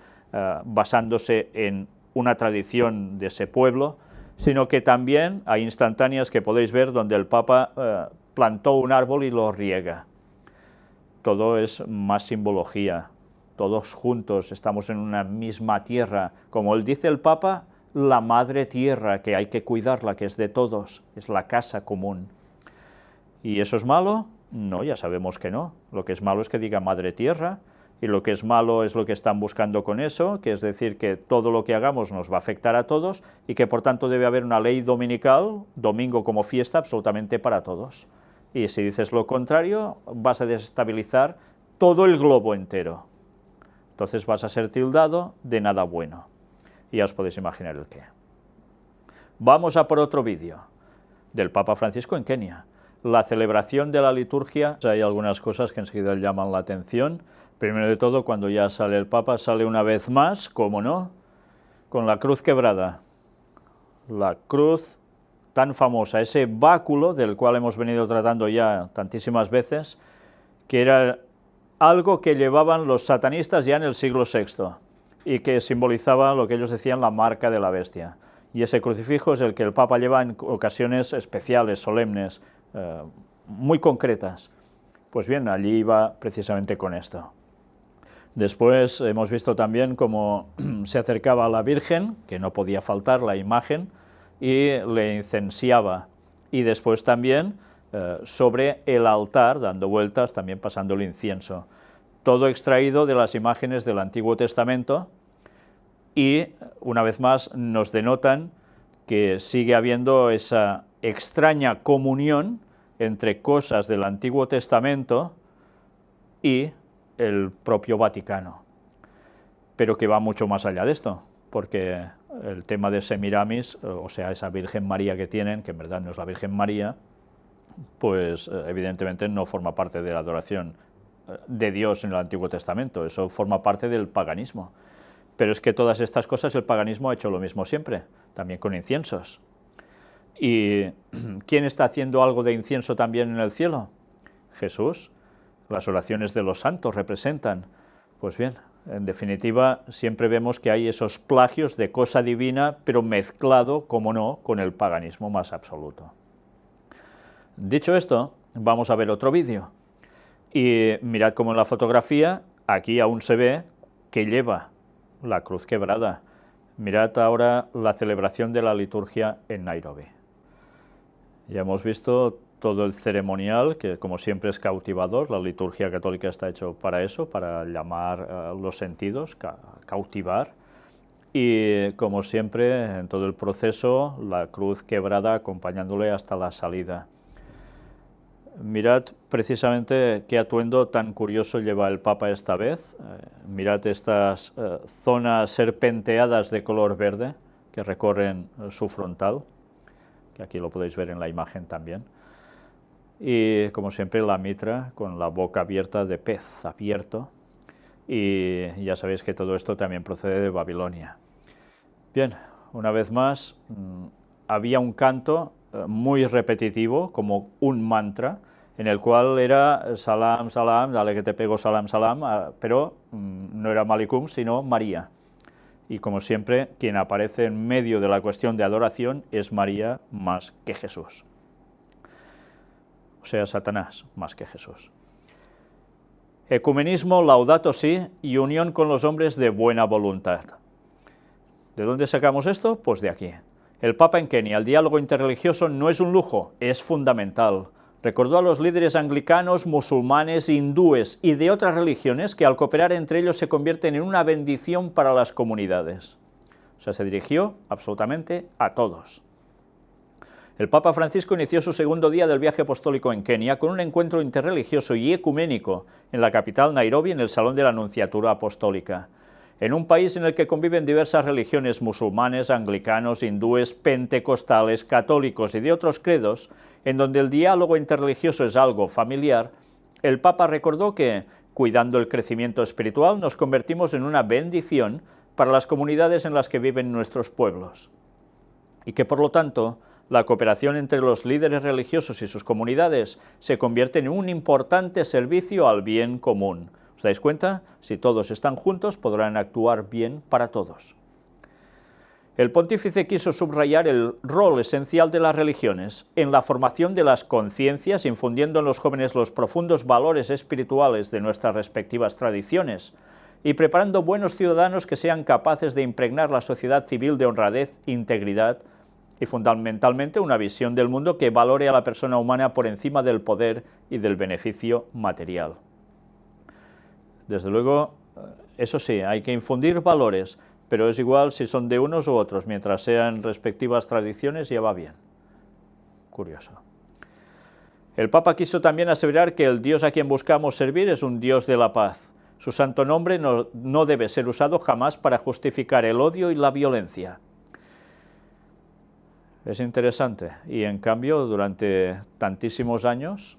basándose en una tradición de ese pueblo, sino que también hay instantáneas que podéis ver donde el Papa plantó un árbol y lo riega. Todo es más simbología, todos juntos estamos en una misma tierra, como él dice el Papa, la madre tierra, que hay que cuidarla, que es de todos, es la casa común. ¿Y eso es malo? No, ya sabemos que no. Lo que es malo es que diga madre tierra, y lo que es malo es lo que están buscando con eso, que es decir, que todo lo que hagamos nos va a afectar a todos, y que por tanto debe haber una ley dominical, domingo como fiesta, absolutamente para todos. Y si dices lo contrario, vas a desestabilizar todo el globo entero. Entonces vas a ser tildado de nada bueno. Y ya os podéis imaginar el qué. Vamos a por otro vídeo del Papa Francisco en Kenia. la celebración de la liturgia. Hay algunas cosas que enseguida llaman la atención. Primero de todo, cuando ya sale el Papa, sale una vez más, cómo no, con la cruz quebrada. La cruz tan famosa, ese báculo del cual hemos venido tratando ya tantísimas veces, que era algo que llevaban los satanistas ya en el siglo VI y que simbolizaba lo que ellos decían la marca de la bestia. Y ese crucifijo es el que el Papa lleva en ocasiones especiales, solemnes, muy concretas. Pues bien, allí iba precisamente con esto. Después hemos visto también cómo se acercaba a la Virgen, que no podía faltar la imagen, y le incensiaba. Y después también sobre el altar, dando vueltas, también pasando el incienso. Todo extraído de las imágenes del Antiguo Testamento y, una vez más, nos denotan que sigue habiendo esa extraña comunión entre cosas del Antiguo Testamento y el propio Vaticano, pero que va mucho más allá de esto, porque el tema de Semiramis, o sea, esa Virgen María que tienen, que en verdad no es la Virgen María, pues evidentemente no forma parte de la adoración de Dios en el Antiguo Testamento, eso forma parte del paganismo. Pero es que todas estas cosas el paganismo ha hecho lo mismo siempre, también con inciensos. ¿Y quién está haciendo algo de incienso también en el cielo? Jesús. Las oraciones de los santos representan. Pues bien, en definitiva, siempre vemos que hay esos plagios de cosa divina, pero mezclado, como no, con el paganismo más absoluto. Dicho esto, vamos a ver otro vídeo. Y mirad cómo en la fotografía, aquí aún se ve que lleva la cruz quebrada. Mirad ahora la celebración de la liturgia en Nairobi. Ya hemos visto todo el ceremonial, que como siempre es cautivador. La liturgia católica está hecho para eso, para llamar los sentidos, cautivar. Y como siempre, en todo el proceso, la cruz quebrada acompañándole hasta la salida. Mirad precisamente qué atuendo tan curioso lleva el Papa esta vez. Mirad estas zonas serpenteadas de color verde que recorren su frontal, que aquí lo podéis ver en la imagen también. Y como siempre la mitra con la boca abierta de pez abierto, y ya sabéis que todo esto también procede de Babilonia. Bien, una vez más, había un canto muy repetitivo, como un mantra, en el cual era salam, salam, dale que te pego, salam, salam, pero no era Malikum, sino María. Y como siempre, quien aparece en medio de la cuestión de adoración es María más que Jesús. O sea, Satanás más que Jesús. Ecumenismo, Laudato Si y unión con los hombres de buena voluntad. ¿De dónde sacamos esto? Pues de aquí. El Papa en Kenia, el diálogo interreligioso no es un lujo, es fundamental. Recordó a los líderes anglicanos, musulmanes, hindúes y de otras religiones que al cooperar entre ellos se convierten en una bendición para las comunidades. O sea, se dirigió absolutamente a todos. El Papa Francisco inició su segundo día del viaje apostólico en Kenia con un encuentro interreligioso y ecuménico en la capital Nairobi, en el Salón de la Nunciatura Apostólica. En un país en el que conviven diversas religiones, musulmanes, anglicanos, hindúes, pentecostales, católicos y de otros credos, en donde el diálogo interreligioso es algo familiar, el Papa recordó que, cuidando el crecimiento espiritual, nos convertimos en una bendición para las comunidades en las que viven nuestros pueblos. Y que, por lo tanto, la cooperación entre los líderes religiosos y sus comunidades se convierte en un importante servicio al bien común. ¿Os dais cuenta? Si todos están juntos, podrán actuar bien para todos. El pontífice quiso subrayar el rol esencial de las religiones en la formación de las conciencias, infundiendo en los jóvenes los profundos valores espirituales de nuestras respectivas tradiciones y preparando buenos ciudadanos que sean capaces de impregnar la sociedad civil de honradez, integridad y fundamentalmente una visión del mundo que valore a la persona humana por encima del poder y del beneficio material. Desde luego, eso sí, hay que infundir valores, pero es igual si son de unos u otros, mientras sean respectivas tradiciones ya va bien. Curioso. El Papa quiso también aseverar que el Dios a quien buscamos servir es un Dios de la paz. Su santo nombre no debe ser usado jamás para justificar el odio y la violencia. Es interesante. Y en cambio, durante tantísimos años,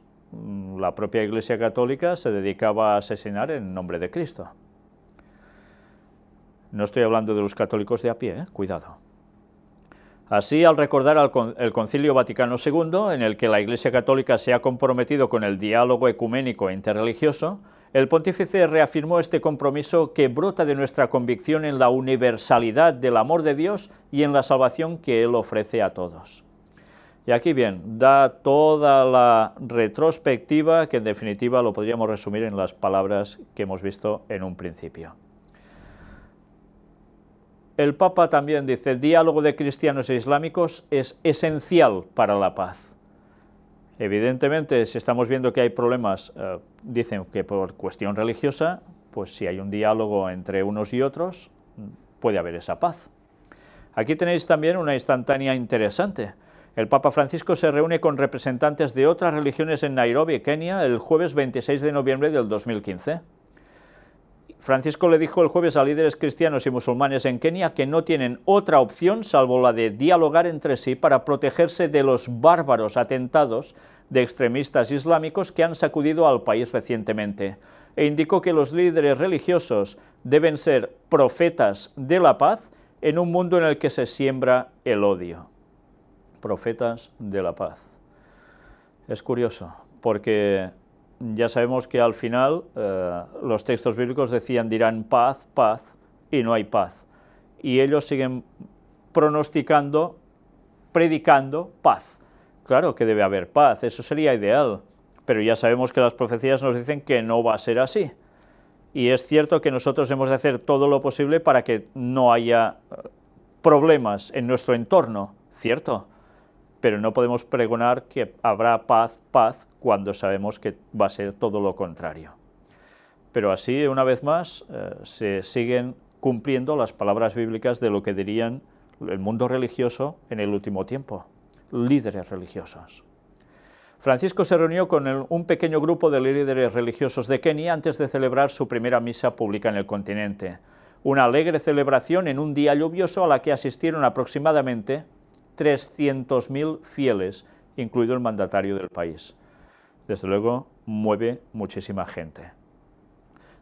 la propia Iglesia Católica se dedicaba a asesinar en nombre de Cristo. No estoy hablando de los católicos de a pie, cuidado. Así, al recordar el Concilio Vaticano II, en el que la Iglesia Católica se ha comprometido con el diálogo ecuménico e interreligioso, el pontífice reafirmó este compromiso que brota de nuestra convicción en la universalidad del amor de Dios y en la salvación que Él ofrece a todos. Y aquí bien, da toda la retrospectiva que en definitiva lo podríamos resumir en las palabras que hemos visto en un principio. El Papa también dice: el diálogo de cristianos e islámicos es esencial para la paz. Evidentemente, si estamos viendo que hay problemas, dicen que por cuestión religiosa, pues si hay un diálogo entre unos y otros, puede haber esa paz. Aquí tenéis también una instantánea interesante. El Papa Francisco se reúne con representantes de otras religiones en Nairobi, Kenia, el jueves 26 de noviembre del 2015. Francisco le dijo el jueves a líderes cristianos y musulmanes en Kenia que no tienen otra opción salvo la de dialogar entre sí para protegerse de los bárbaros atentados de extremistas islámicos que han sacudido al país recientemente, e indicó que los líderes religiosos deben ser profetas de la paz en un mundo en el que se siembra el odio. Profetas de la paz. Es curioso, porque ya sabemos que al final los textos bíblicos decían, dirán paz, paz, y no hay paz. Y ellos siguen pronosticando, predicando paz. Claro que debe haber paz, eso sería ideal, pero ya sabemos que las profecías nos dicen que no va a ser así. Y es cierto que nosotros hemos de hacer todo lo posible para que no haya problemas en nuestro entorno, ¿cierto? Pero no podemos pregonar que habrá paz, paz, cuando sabemos que va a ser todo lo contrario. Pero así, una vez más, se siguen cumpliendo las palabras bíblicas de lo que dirían el mundo religioso en el último tiempo, líderes religiosos. Francisco se reunió con un pequeño grupo de líderes religiosos de Kenia antes de celebrar su primera misa pública en el continente. Una alegre celebración en un día lluvioso a la que asistieron aproximadamente 300.000 fieles, incluido el mandatario del país. Desde luego, mueve muchísima gente.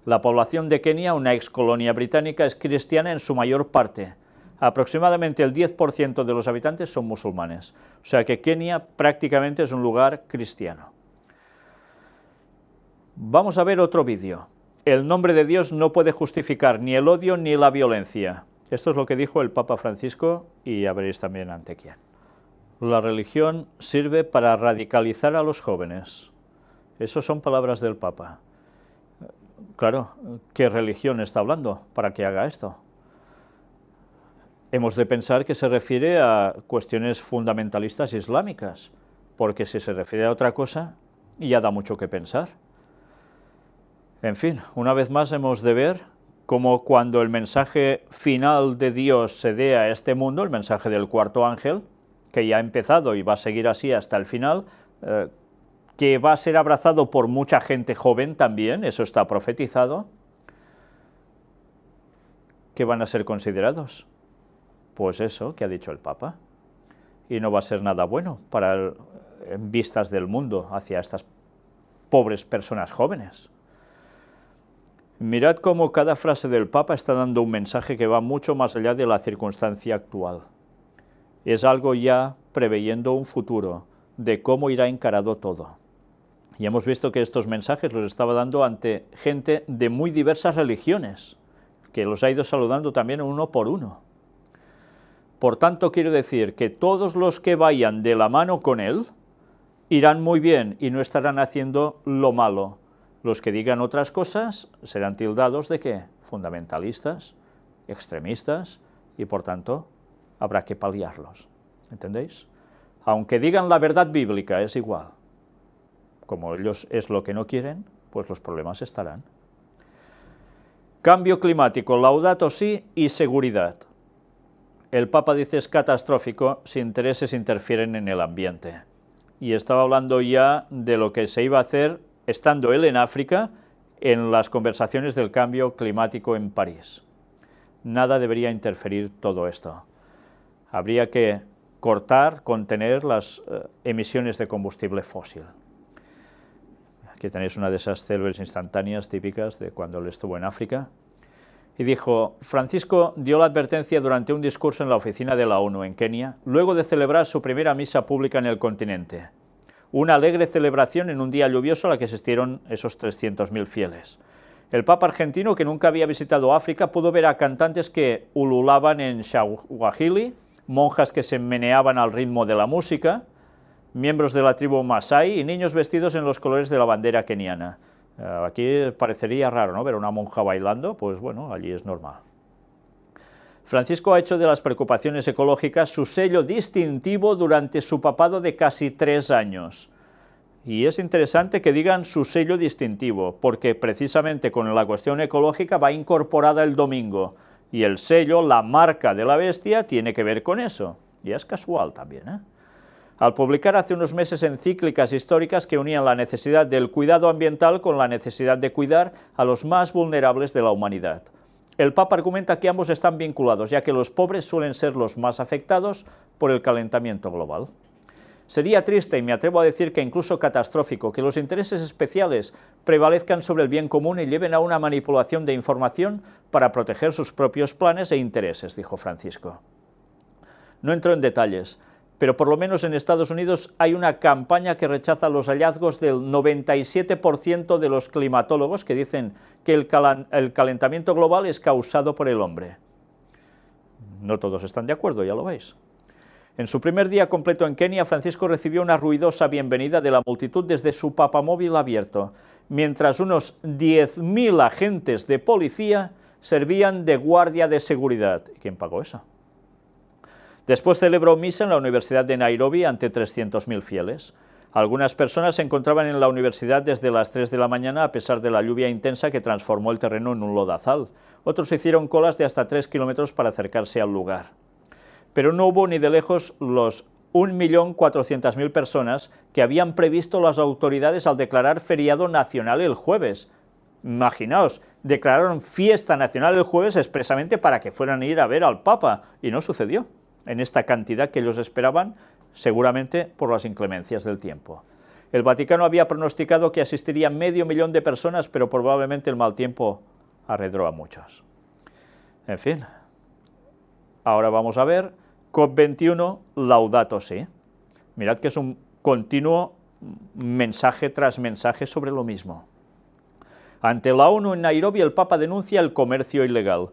La población de Kenia, una excolonia británica, es cristiana en su mayor parte. Aproximadamente el 10% de los habitantes son musulmanes. O sea que Kenia prácticamente es un lugar cristiano. Vamos a ver otro vídeo. El nombre de Dios no puede justificar ni el odio ni la violencia. Esto es lo que dijo el Papa Francisco y ya veréis también ante quién. La religión sirve para radicalizar a los jóvenes. Esas son palabras del Papa. Claro, ¿qué religión está hablando para que haga esto? Hemos de pensar que se refiere a cuestiones fundamentalistas islámicas, porque si se refiere a otra cosa, ya da mucho que pensar. En fin, una vez más hemos de ver cómo cuando el mensaje final de Dios se dé a este mundo, el mensaje del cuarto ángel, que ya ha empezado y va a seguir así hasta el final, que va a ser abrazado por mucha gente joven también, eso está profetizado, ¿qué van a ser considerados? Pues eso que ha dicho el Papa, y no va a ser nada bueno en vistas del mundo hacia estas pobres personas jóvenes. Mirad cómo cada frase del Papa está dando un mensaje que va mucho más allá de la circunstancia actual. Es algo ya preveyendo un futuro de cómo irá encarado todo. Y hemos visto que estos mensajes los estaba dando ante gente de muy diversas religiones, que los ha ido saludando también uno por uno. Por tanto, quiero decir que todos los que vayan de la mano con él irán muy bien y no estarán haciendo lo malo. Los que digan otras cosas serán tildados de ¿qué? Fundamentalistas, extremistas, y por tanto habrá que paliarlos. ¿Entendéis? Aunque digan la verdad bíblica, es igual. Como ellos es lo que no quieren, pues los problemas estarán. Cambio climático, Laudato Si y seguridad. El Papa dice es catastrófico si intereses interfieren en el ambiente. Y estaba hablando ya de lo que se iba a hacer, estando él en África, en las conversaciones del cambio climático en París. Nada debería interferir todo esto. Habría que contener las emisiones de combustible fósil. Aquí tenéis una de esas célebres instantáneas típicas de cuando él estuvo en África. Y dijo: Francisco dio la advertencia durante un discurso en la oficina de la ONU en Kenia, luego de celebrar su primera misa pública en el continente. Una alegre celebración en un día lluvioso a la que asistieron esos 300.000 fieles. El Papa argentino, que nunca había visitado África, pudo ver a cantantes que ululaban en Swahili, monjas que se meneaban al ritmo de la música, miembros de la tribu Masái y niños vestidos en los colores de la bandera keniana. Aquí parecería raro, ¿no?, ver a una monja bailando, pues bueno, allí es normal. Francisco ha hecho de las preocupaciones ecológicas su sello distintivo durante su papado de casi 3 años. Y es interesante que digan su sello distintivo, porque precisamente con la cuestión ecológica va incorporada el domingo, y el sello, la marca de la bestia, tiene que ver con eso. Y es casual también, ¿eh? Al publicar hace unos meses encíclicas históricas que unían la necesidad del cuidado ambiental con la necesidad de cuidar a los más vulnerables de la humanidad. El Papa argumenta que ambos están vinculados, ya que los pobres suelen ser los más afectados por el calentamiento global. Sería triste, y me atrevo a decir que incluso catastrófico, que los intereses especiales prevalezcan sobre el bien común y lleven a una manipulación de información para proteger sus propios planes e intereses, dijo Francisco. No entró en detalles, pero por lo menos en Estados Unidos hay una campaña que rechaza los hallazgos del 97% de los climatólogos que dicen que el calentamiento global es causado por el hombre. No todos están de acuerdo, ya lo veis. En su primer día completo en Kenia, Francisco recibió una ruidosa bienvenida de la multitud desde su papamóvil abierto, mientras unos 10.000 agentes de policía servían de guardia de seguridad. ¿Y quién pagó eso? Después celebró misa en la Universidad de Nairobi ante 300.000 fieles. Algunas personas se encontraban en la universidad desde las 3 de la mañana a pesar de la lluvia intensa que transformó el terreno en un lodazal. Otros hicieron colas de hasta 3 kilómetros para acercarse al lugar. Pero no hubo ni de lejos los 1.400.000 personas que habían previsto las autoridades al declarar feriado nacional el jueves. Imaginaos, declararon fiesta nacional el jueves expresamente para que fueran a ir a ver al Papa, y no sucedió en esta cantidad que ellos esperaban, seguramente por las inclemencias del tiempo. El Vaticano había pronosticado que asistirían 500.000 de personas, pero probablemente el mal tiempo arredró a muchos. En fin, ahora vamos a ver COP21, Laudato Si. Mirad que es un continuo mensaje tras mensaje sobre lo mismo. Ante la ONU en Nairobi, el Papa denuncia el comercio ilegal.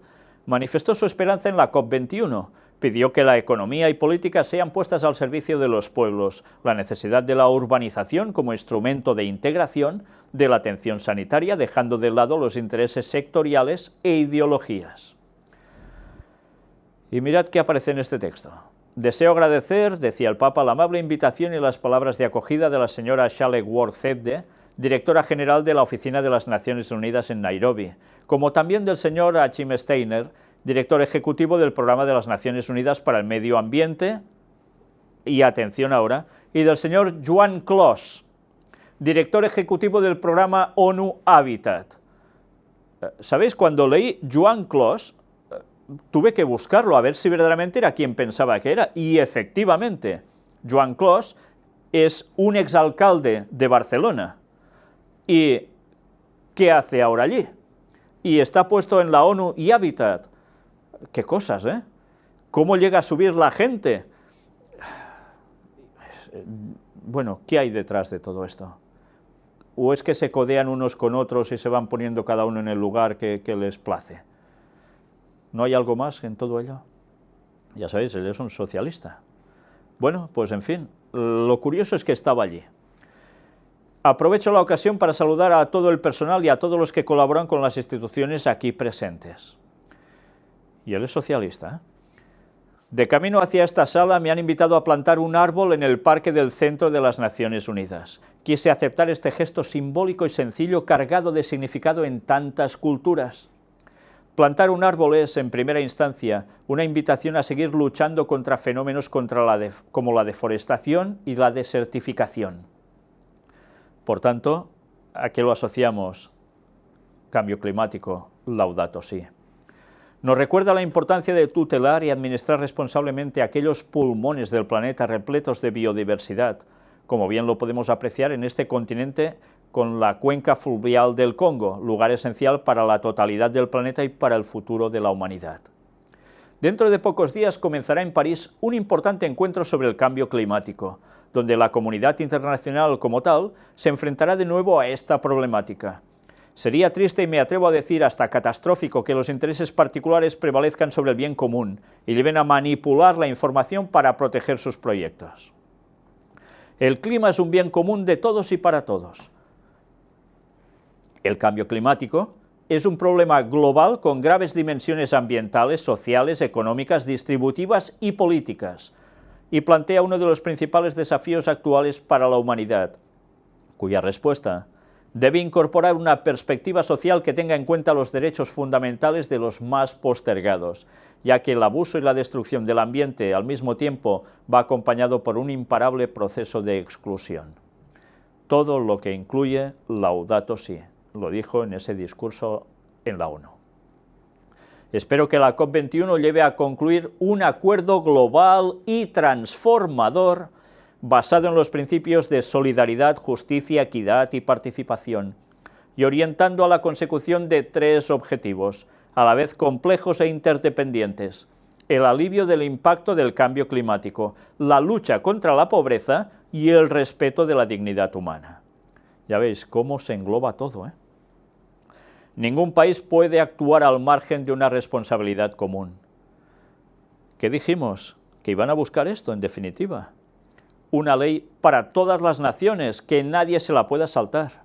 Manifestó su esperanza en la COP21, pidió que la economía y política sean puestas al servicio de los pueblos, la necesidad de la urbanización como instrumento de integración, de la atención sanitaria, dejando de lado los intereses sectoriales e ideologías. Y mirad qué aparece en este texto. Deseo agradecer, decía el Papa, la amable invitación y las palabras de acogida de la señora Shale Work-Zebde, directora general de la Oficina de las Naciones Unidas en Nairobi, como también del señor Achim Steiner, director ejecutivo del Programa de las Naciones Unidas para el Medio Ambiente, y atención ahora, y del señor Joan Clos, director ejecutivo del Programa ONU Habitat. ¿Sabéis? Cuando leí Joan Clos, tuve que buscarlo a ver si verdaderamente era quien pensaba que era, y efectivamente, Joan Clos es un exalcalde de Barcelona. ¿Y qué hace ahora allí? Y está puesto en la ONU y Habitat. Qué cosas, ¿eh? ¿Cómo llega a subir la gente? Bueno, ¿qué hay detrás de todo esto? ¿O es que se codean unos con otros y se van poniendo cada uno en el lugar que les place? ¿No hay algo más en todo ello? Ya sabéis, él es un socialista. Bueno, pues en fin, lo curioso es que estaba allí. Aprovecho la ocasión para saludar a todo el personal y a todos los que colaboran con las instituciones aquí presentes. Y él es socialista, ¿eh? De camino hacia esta sala me han invitado a plantar un árbol en el parque del Centro de las Naciones Unidas. Quise aceptar este gesto simbólico y sencillo cargado de significado en tantas culturas. Plantar un árbol es, en primera instancia, una invitación a seguir luchando contra fenómenos como la deforestación y la desertificación. Por tanto, ¿a qué lo asociamos? Cambio climático, Laudato Si. Nos recuerda la importancia de tutelar y administrar responsablemente aquellos pulmones del planeta repletos de biodiversidad, como bien lo podemos apreciar en este continente con la cuenca fluvial del Congo, lugar esencial para la totalidad del planeta y para el futuro de la humanidad. Dentro de pocos días comenzará en París un importante encuentro sobre el cambio climático, donde la comunidad internacional como tal se enfrentará de nuevo a esta problemática. Sería triste y me atrevo a decir hasta catastrófico que los intereses particulares prevalezcan sobre el bien común y lleven a manipular la información para proteger sus proyectos. El clima es un bien común de todos y para todos. El cambio climático es un problema global con graves dimensiones ambientales, sociales, económicas, distributivas y políticas, y plantea uno de los principales desafíos actuales para la humanidad, cuya respuesta debe incorporar una perspectiva social que tenga en cuenta los derechos fundamentales de los más postergados, ya que el abuso y la destrucción del ambiente al mismo tiempo va acompañado por un imparable proceso de exclusión. Todo lo que incluye Laudato Si, lo dijo en ese discurso en la ONU. Espero que la COP21 lleve a concluir un acuerdo global y transformador basado en los principios de solidaridad, justicia, equidad y participación, y orientando a la consecución de 3 objetivos, a la vez complejos e interdependientes: el alivio del impacto del cambio climático, la lucha contra la pobreza y el respeto de la dignidad humana. Ya veis cómo se engloba todo, ¿eh? Ningún país puede actuar al margen de una responsabilidad común. ¿Qué dijimos? Que iban a buscar esto, en definitiva. Una ley para todas las naciones, que nadie se la pueda saltar.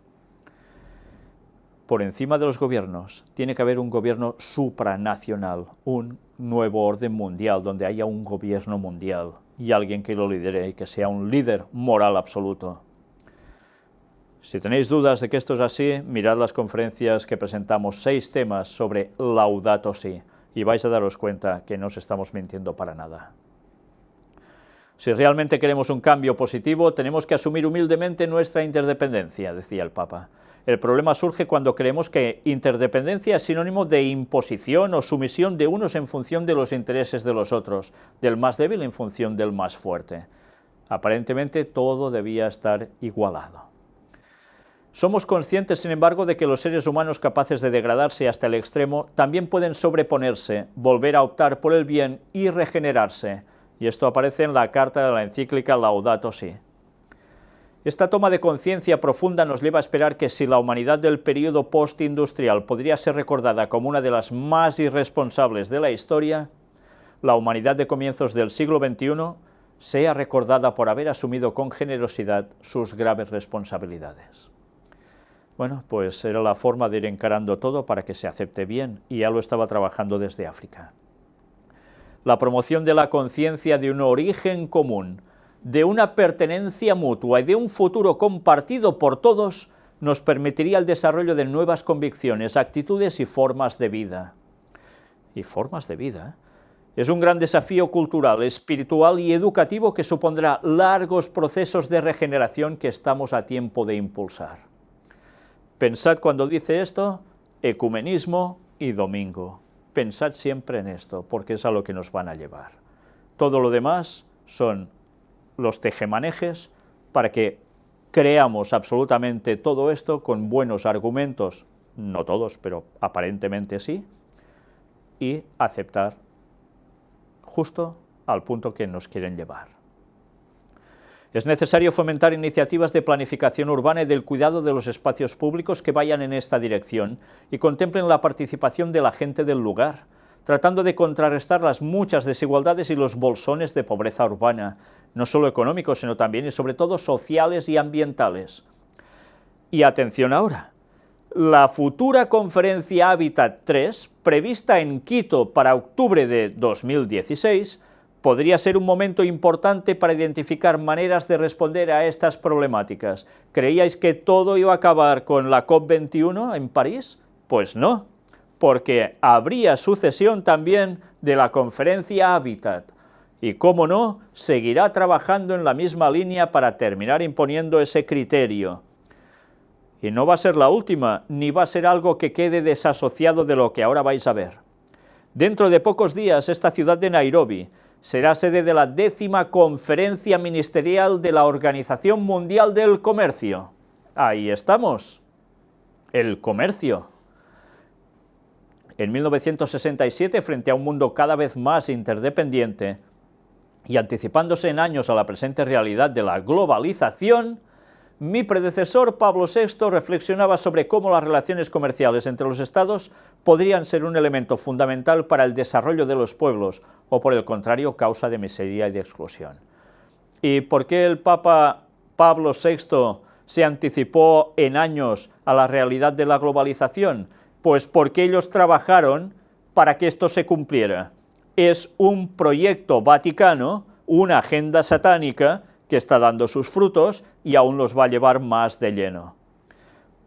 Por encima de los gobiernos, tiene que haber un gobierno supranacional, un nuevo orden mundial, donde haya un gobierno mundial y alguien que lo lidere y que sea un líder moral absoluto. Si tenéis dudas de que esto es así, mirad las conferencias que presentamos, 6 temas sobre Laudato Si, y vais a daros cuenta que no os estamos mintiendo para nada. Si realmente queremos un cambio positivo, tenemos que asumir humildemente nuestra interdependencia, decía el Papa. El problema surge cuando creemos que interdependencia es sinónimo de imposición o sumisión de unos en función de los intereses de los otros, del más débil en función del más fuerte. Aparentemente todo debía estar igualado. Somos conscientes, sin embargo, de que los seres humanos capaces de degradarse hasta el extremo también pueden sobreponerse, volver a optar por el bien y regenerarse. Y esto aparece en la carta de la encíclica Laudato Si. Esta toma de conciencia profunda nos lleva a esperar que si la humanidad del período postindustrial podría ser recordada como una de las más irresponsables de la historia, la humanidad de comienzos del siglo XXI sea recordada por haber asumido con generosidad sus graves responsabilidades. Bueno, pues era la forma de ir encarando todo para que se acepte bien, y ya lo estaba trabajando desde África. La promoción de la conciencia de un origen común, de una pertenencia mutua y de un futuro compartido por todos, nos permitiría el desarrollo de nuevas convicciones, actitudes y formas de vida. Y formas de vida, ¿eh? Es un gran desafío cultural, espiritual y educativo que supondrá largos procesos de regeneración que estamos a tiempo de impulsar. Pensad cuando dice esto, ecumenismo y domingo. Pensad siempre en esto, porque es a lo que nos van a llevar. Todo lo demás son los tejemanejes para que creamos absolutamente todo esto con buenos argumentos, no todos, pero aparentemente sí, y aceptar justo al punto que nos quieren llevar. Es necesario fomentar iniciativas de planificación urbana y del cuidado de los espacios públicos que vayan en esta dirección y contemplen la participación de la gente del lugar, tratando de contrarrestar las muchas desigualdades y los bolsones de pobreza urbana, no solo económicos, sino también y sobre todo sociales y ambientales. Y atención ahora, la futura conferencia Hábitat 3, prevista en Quito para octubre de 2016, podría ser un momento importante para identificar maneras de responder a estas problemáticas. ¿Creíais que todo iba a acabar con la COP21 en París? Pues no, porque habría sucesión también de la conferencia Hábitat. Y, cómo no, seguirá trabajando en la misma línea para terminar imponiendo ese criterio. Y no va a ser la última, ni va a ser algo que quede desasociado de lo que ahora vais a ver. Dentro de pocos días, esta ciudad de Nairobi será sede de la 10ª Conferencia Ministerial de la Organización Mundial del Comercio. Ahí estamos, el comercio. En 1967, frente a un mundo cada vez más interdependiente y anticipándose en años a la presente realidad de la globalización, mi predecesor Pablo VI reflexionaba sobre cómo las relaciones comerciales entre los estados podrían ser un elemento fundamental para el desarrollo de los pueblos, o por el contrario, causa de miseria y de exclusión. ¿Y por qué el Papa Pablo VI se anticipó en años a la realidad de la globalización? Pues porque ellos trabajaron para que esto se cumpliera. Es un proyecto vaticano, una agenda satánica que está dando sus frutos y aún los va a llevar más de lleno.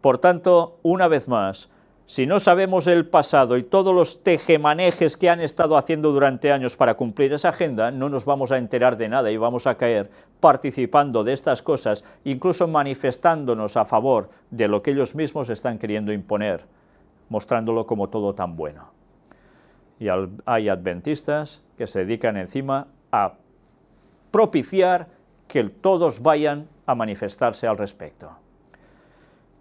Por tanto, una vez más, si no sabemos el pasado y todos los tejemanejes que han estado haciendo durante años para cumplir esa agenda, no nos vamos a enterar de nada y vamos a caer participando de estas cosas, incluso manifestándonos a favor de lo que ellos mismos están queriendo imponer, mostrándolo como todo tan bueno. Y hay adventistas que se dedican encima a propiciar que todos vayan a manifestarse al respecto.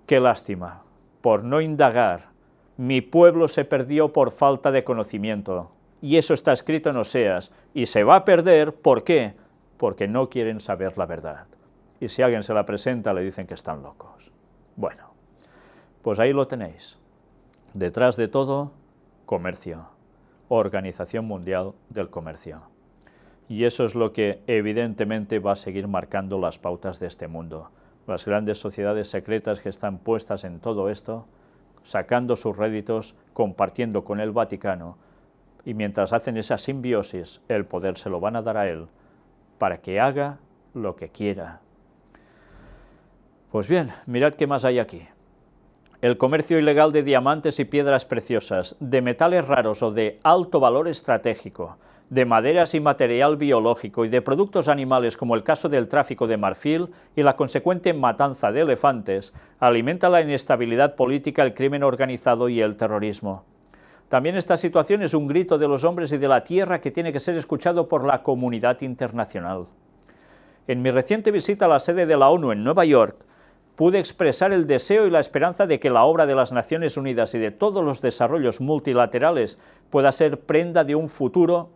Qué lástima, por no indagar, mi pueblo se perdió por falta de conocimiento, y eso está escrito en Oseas, y se va a perder, ¿por qué? Porque no quieren saber la verdad. Y si alguien se la presenta, le dicen que están locos. Bueno, pues ahí lo tenéis. Detrás de todo, comercio, Organización Mundial del Comercio. Y eso es lo que evidentemente va a seguir marcando las pautas de este mundo. Las grandes sociedades secretas que están puestas en todo esto, sacando sus réditos, compartiendo con el Vaticano, y mientras hacen esa simbiosis, el poder se lo van a dar a él, para que haga lo que quiera. Pues bien, mirad qué más hay aquí. El comercio ilegal de diamantes y piedras preciosas, de metales raros o de alto valor estratégico, de maderas y material biológico y de productos animales, como el caso del tráfico de marfil y la consecuente matanza de elefantes, alimenta la inestabilidad política, el crimen organizado y el terrorismo. También esta situación es un grito de los hombres y de la tierra que tiene que ser escuchado por la comunidad internacional. En mi reciente visita a la sede de la ONU en Nueva York, pude expresar el deseo y la esperanza de que la obra de las Naciones Unidas y de todos los desarrollos multilaterales pueda ser prenda de un futuro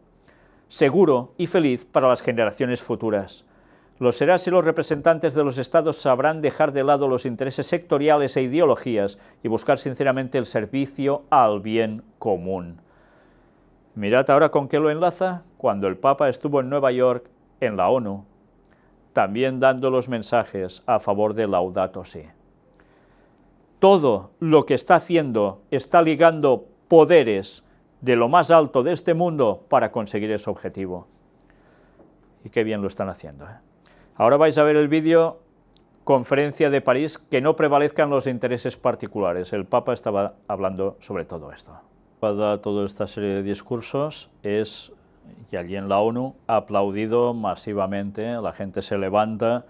seguro y feliz para las generaciones futuras. Los será si los representantes de los estados sabrán dejar de lado los intereses sectoriales e ideologías y buscar sinceramente el servicio al bien común. Mirad ahora con qué lo enlaza, cuando el Papa estuvo en Nueva York, en la ONU, también dando los mensajes a favor de Laudato Si. Todo lo que está haciendo está ligando poderes de lo más alto de este mundo para conseguir ese objetivo. Y qué bien lo están haciendo, ¿eh? Ahora vais a ver el vídeo Conferencia de París, que no prevalezcan los intereses particulares. El Papa estaba hablando sobre todo esto. Toda esta serie de discursos y allí en la ONU, aplaudido masivamente, la gente se levanta,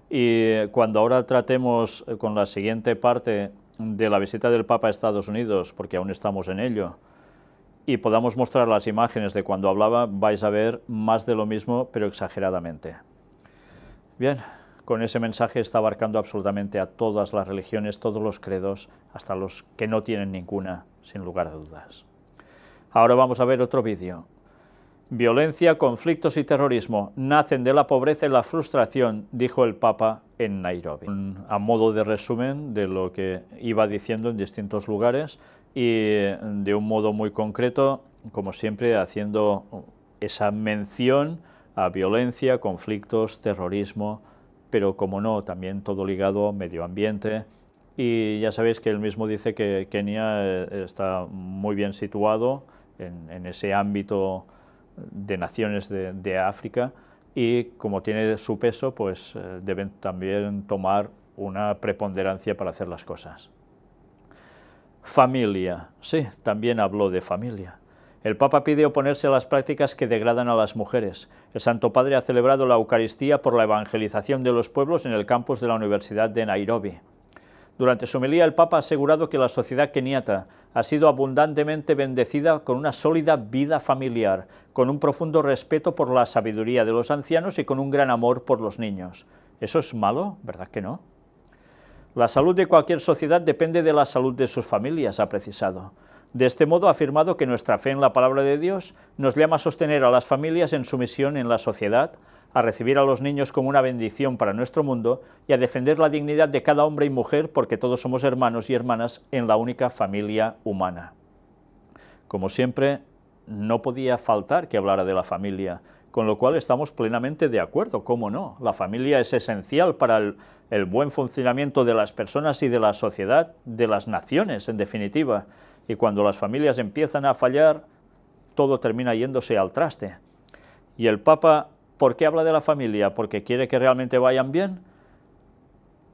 y cuando ahora tratemos con la siguiente parte de la visita del Papa a Estados Unidos, porque aún estamos en ello, y podamos mostrar las imágenes de cuando hablaba, vais a ver más de lo mismo, pero exageradamente. Bien, con ese mensaje está abarcando absolutamente a todas las religiones, todos los credos, hasta los que no tienen ninguna, sin lugar a dudas. Ahora vamos a ver otro vídeo. Violencia, conflictos y terrorismo nacen de la pobreza y la frustración, dijo el Papa en Nairobi. A modo de resumen de lo que iba diciendo en distintos lugares y de un modo muy concreto, como siempre, haciendo esa mención a violencia, conflictos, terrorismo, pero como no, también todo ligado a medio ambiente. Y ya sabéis que él mismo dice que Kenia está muy bien situado en ese ámbito de naciones de África, y como tiene su peso, pues deben también tomar una preponderancia para hacer las cosas. Familia, sí, también habló de familia. El Papa pide oponerse a las prácticas que degradan a las mujeres. El Santo Padre ha celebrado la Eucaristía por la evangelización de los pueblos en el campus de la Universidad de Nairobi. Durante su homilía, el Papa ha asegurado que la sociedad keniata ha sido abundantemente bendecida con una sólida vida familiar, con un profundo respeto por la sabiduría de los ancianos y con un gran amor por los niños. ¿Eso es malo? ¿Verdad que no? La salud de cualquier sociedad depende de la salud de sus familias, ha precisado. De este modo ha afirmado que nuestra fe en la palabra de Dios nos llama a sostener a las familias en su misión en la sociedad, a recibir a los niños como una bendición para nuestro mundo y a defender la dignidad de cada hombre y mujer porque todos somos hermanos y hermanas en la única familia humana. Como siempre, no podía faltar que hablara de la familia, con lo cual estamos plenamente de acuerdo, ¿cómo no? La familia es esencial para el buen funcionamiento de las personas y de la sociedad, de las naciones, en definitiva, y cuando las familias empiezan a fallar, todo termina yéndose al traste. Y el Papa, ¿por qué habla de la familia? ¿Porque quiere que realmente vayan bien?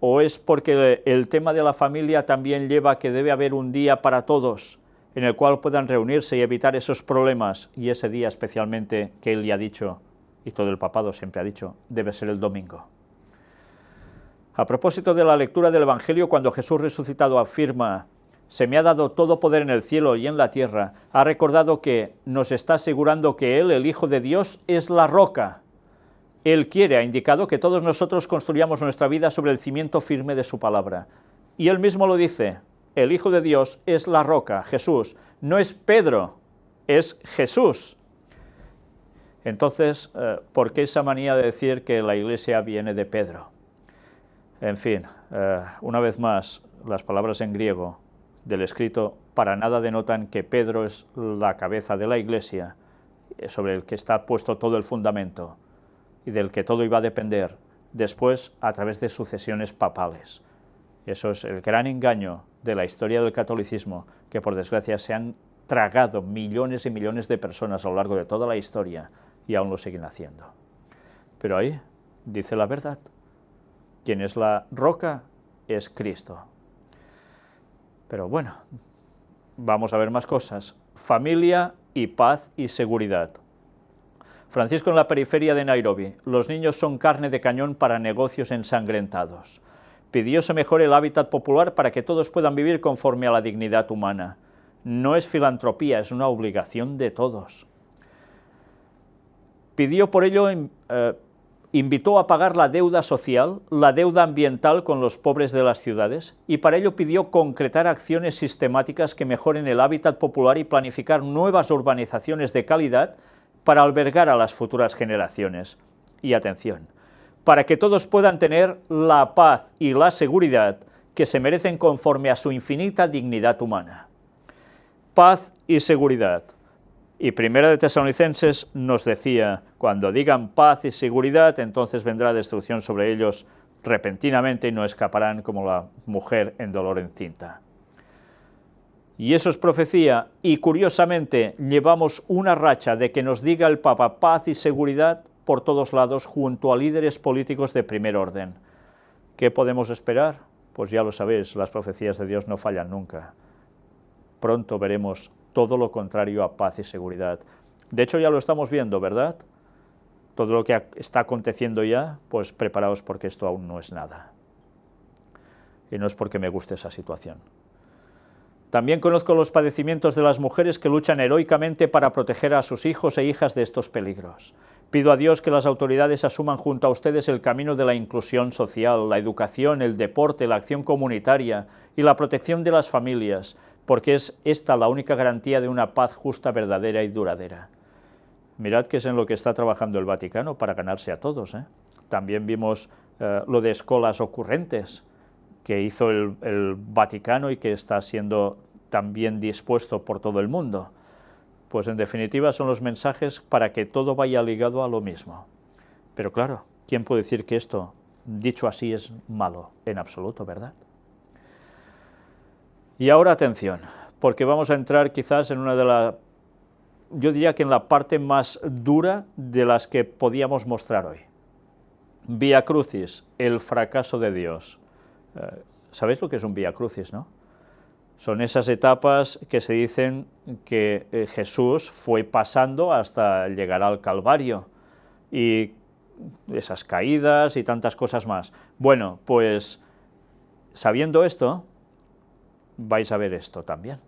¿O es porque el tema de la familia también lleva a que debe haber un día para todos, en el cual puedan reunirse y evitar esos problemas, y ese día especialmente que él ya ha dicho, y todo el papado siempre ha dicho, debe ser el domingo? A propósito de la lectura del Evangelio, cuando Jesús resucitado afirma, «Se me ha dado todo poder en el cielo y en la tierra», ha recordado que nos está asegurando que Él, el Hijo de Dios, es la roca. Él quiere, ha indicado, que todos nosotros construyamos nuestra vida sobre el cimiento firme de su palabra. Y Él mismo lo dice, el Hijo de Dios es la roca, Jesús, no es Pedro, es Jesús. Entonces, ¿por qué esa manía de decir que la Iglesia viene de Pedro? En fin, una vez más, las palabras en griego del escrito para nada denotan que Pedro es la cabeza de la Iglesia, sobre el que está puesto todo el fundamento y del que todo iba a depender después a través de sucesiones papales. Eso es el gran engaño de la historia del catolicismo, que por desgracia se han tragado millones y millones de personas a lo largo de toda la historia y aún lo siguen haciendo. Pero ahí dice la verdad. Quien es la roca es Cristo. Pero bueno, vamos a ver más cosas. Familia y paz y seguridad. Francisco en la periferia de Nairobi. Los niños son carne de cañón para negocios ensangrentados. Pidió se mejore el hábitat popular para que todos puedan vivir conforme a la dignidad humana. No es filantropía, es una obligación de todos. Pidió por ello, invitó a pagar la deuda social, la deuda ambiental con los pobres de las ciudades, y para ello pidió concretar acciones sistemáticas que mejoren el hábitat popular y planificar nuevas urbanizaciones de calidad para albergar a las futuras generaciones. Y atención, para que todos puedan tener la paz y la seguridad que se merecen conforme a su infinita dignidad humana. Paz y seguridad. Y Primera de Tesalonicenses nos decía, cuando digan paz y seguridad, entonces vendrá destrucción sobre ellos repentinamente y no escaparán como la mujer en dolor encinta. Y eso es profecía, y curiosamente llevamos una racha de que nos diga el Papa paz y seguridad por todos lados junto a líderes políticos de primer orden. ¿Qué podemos esperar? Pues ya lo sabéis, las profecías de Dios no fallan nunca. Pronto veremos todo lo contrario a paz y seguridad. De hecho ya lo estamos viendo, ¿verdad? Todo lo que está aconteciendo ya, pues preparaos porque esto aún no es nada. Y no es porque me guste esa situación. También conozco los padecimientos de las mujeres que luchan heroicamente para proteger a sus hijos e hijas de estos peligros. Pido a Dios que las autoridades asuman junto a ustedes el camino de la inclusión social, la educación, el deporte, la acción comunitaria y la protección de las familias, porque es esta la única garantía de una paz justa, verdadera y duradera. Mirad que es en lo que está trabajando el Vaticano para ganarse a todos, ¿eh? También vimos lo de escolas ocurrentes que hizo el Vaticano y que está siendo también dispuesto por todo el mundo. Pues en definitiva son los mensajes para que todo vaya ligado a lo mismo. Pero claro, ¿quién puede decir que esto, dicho así, es malo? En absoluto, ¿verdad? Y ahora atención, porque vamos a entrar quizás en una de las, yo diría que en la parte más dura de las que podíamos mostrar hoy. Vía Crucis, el fracaso de Dios. ¿Sabéis lo que es un Vía Crucis, no? Son esas etapas que se dicen que Jesús fue pasando hasta llegar al Calvario, y esas caídas y tantas cosas más. Bueno, pues sabiendo esto, vais a ver esto también.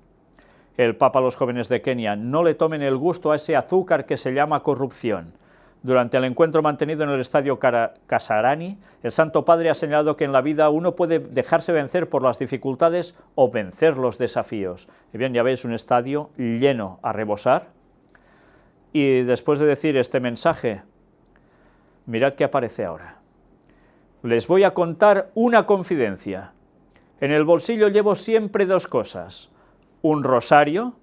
El Papa a los jóvenes de Kenia: no le tomen el gusto a ese azúcar que se llama corrupción. Durante el encuentro mantenido en el estadio Kasarani, el Santo Padre ha señalado que en la vida uno puede dejarse vencer por las dificultades o vencer los desafíos. Y bien, ya veis, un estadio lleno a rebosar. Y después de decir este mensaje, mirad qué aparece ahora. Les voy a contar una confidencia. En el bolsillo llevo siempre dos cosas: un rosario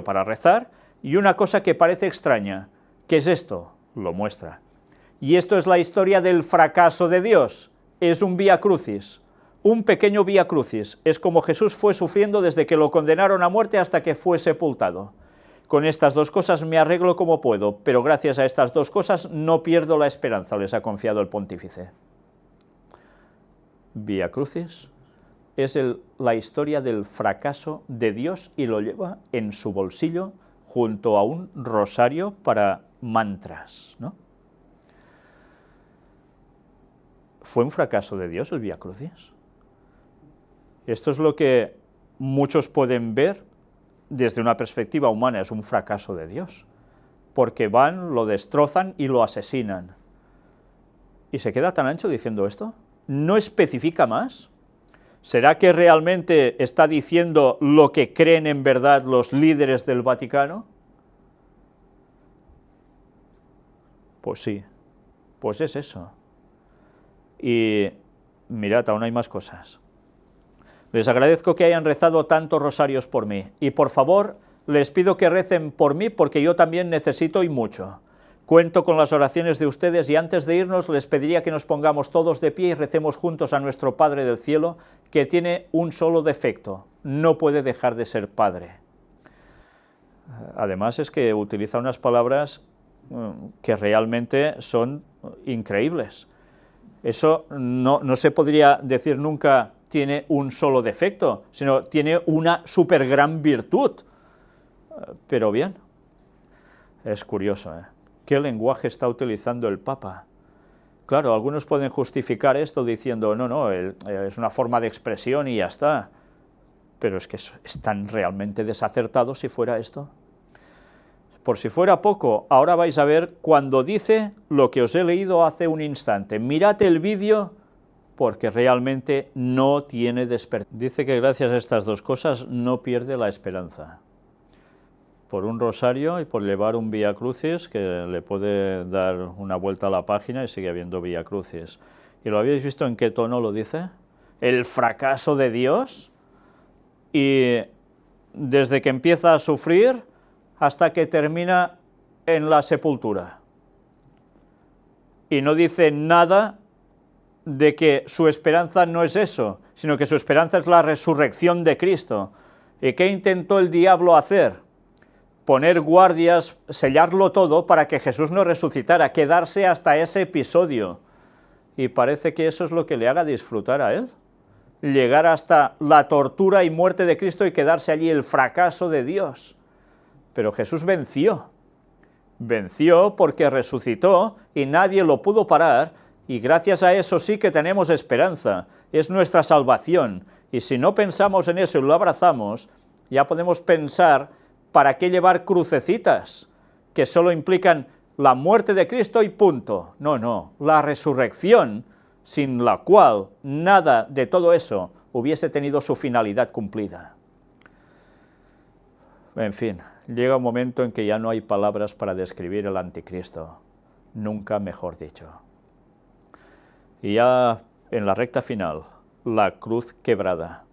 para rezar, y una cosa que parece extraña. ¿Qué es esto? Lo muestra. Y esto es la historia del fracaso de Dios. Es un vía crucis, un pequeño vía crucis. Es como Jesús fue sufriendo desde que lo condenaron a muerte hasta que fue sepultado. Con estas dos cosas me arreglo como puedo, pero gracias a estas dos cosas no pierdo la esperanza, les ha confiado el pontífice. Vía crucis es la historia del fracaso de Dios y lo lleva en su bolsillo junto a un rosario para mantras, ¿no? ¿Fue un fracaso de Dios el Vía Crucis? Esto es lo que muchos pueden ver desde una perspectiva humana: es un fracaso de Dios, porque van, lo destrozan y lo asesinan. ¿Y se queda tan ancho diciendo esto? ¿No especifica más? ¿Será que realmente está diciendo lo que creen en verdad los líderes del Vaticano? Pues sí, pues es eso. Y mirad, aún hay más cosas. Les agradezco que hayan rezado tantos rosarios por mí, y por favor, les pido que recen por mí porque yo también necesito y mucho. Cuento con las oraciones de ustedes y antes de irnos les pediría que nos pongamos todos de pie y recemos juntos a nuestro Padre del Cielo, que tiene un solo defecto: no puede dejar de ser Padre. Además es que utiliza unas palabras que realmente son increíbles. Eso no se podría decir nunca tiene un solo defecto, sino tiene una súper gran virtud. Pero bien, es curioso, ¿eh? ¿Qué lenguaje está utilizando el Papa? Claro, algunos pueden justificar esto diciendo, no, es una forma de expresión y ya está. Pero es que están realmente desacertados si fuera esto. Por si fuera poco, ahora vais a ver cuando dice lo que os he leído hace un instante. Mirad el vídeo porque realmente no tiene desperdicio. Dice que gracias a estas dos cosas no pierde la esperanza. Por un rosario y por llevar un Vía Crucis, que le puede dar una vuelta a la página y sigue habiendo Vía Crucis. ¿Y lo habéis visto en qué tono lo dice? El fracaso de Dios. Y desde que empieza a sufrir hasta que termina en la sepultura. Y no dice nada de que su esperanza no es eso, sino que su esperanza es la resurrección de Cristo. ¿Y qué intentó el diablo hacer? Poner guardias, sellarlo todo para que Jesús no resucitara, quedarse hasta ese episodio. Y parece que eso es lo que le haga disfrutar a él. Llegar hasta la tortura y muerte de Cristo y quedarse allí, el fracaso de Dios. Pero Jesús venció. Venció porque resucitó y nadie lo pudo parar, y gracias a eso sí que tenemos esperanza, es nuestra salvación. Y si no pensamos en eso y lo abrazamos, ya podemos pensar, ¿para qué llevar crucecitas? Que solo implican la muerte de Cristo y punto. No, la resurrección, sin la cual nada de todo eso hubiese tenido su finalidad cumplida. En fin, llega un momento en que ya no hay palabras para describir el anticristo, nunca mejor dicho. Y ya en la recta final, la cruz quebrada.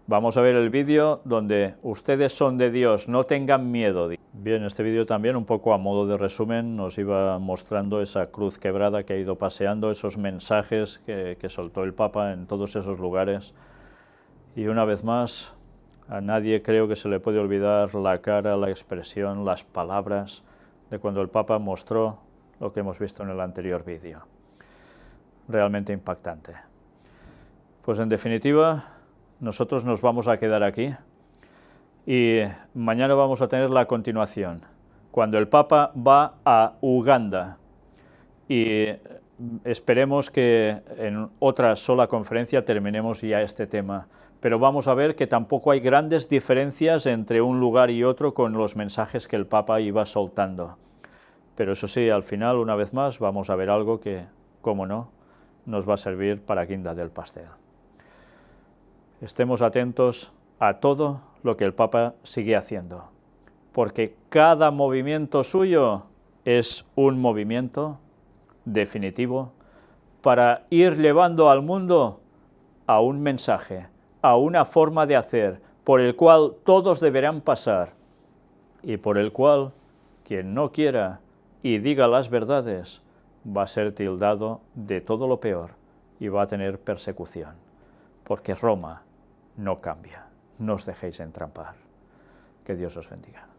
Vamos a ver el vídeo donde ustedes son de Dios, no tengan miedo. Bien, este vídeo también, un poco a modo de resumen, nos iba mostrando esa cruz quebrada que ha ido paseando, esos mensajes que soltó el Papa en todos esos lugares. Y una vez más, a nadie creo que se le puede olvidar la cara, la expresión, las palabras de cuando el Papa mostró lo que hemos visto en el anterior vídeo. Realmente impactante. Pues en definitiva, nosotros nos vamos a quedar aquí y mañana vamos a tener la continuación, cuando el Papa va a Uganda y esperemos que en otra sola conferencia terminemos ya este tema, pero vamos a ver que tampoco hay grandes diferencias entre un lugar y otro con los mensajes que el Papa iba soltando. Pero eso sí, al final, una vez más, vamos a ver algo que, cómo no, nos va a servir para guinda del pastel. Estemos atentos a todo lo que el Papa sigue haciendo, porque cada movimiento suyo es un movimiento definitivo para ir llevando al mundo a un mensaje, a una forma de hacer, por el cual todos deberán pasar, y por el cual quien no quiera y diga las verdades va a ser tildado de todo lo peor y va a tener persecución, porque Roma no cambia. No os dejéis entrampar. Que Dios os bendiga.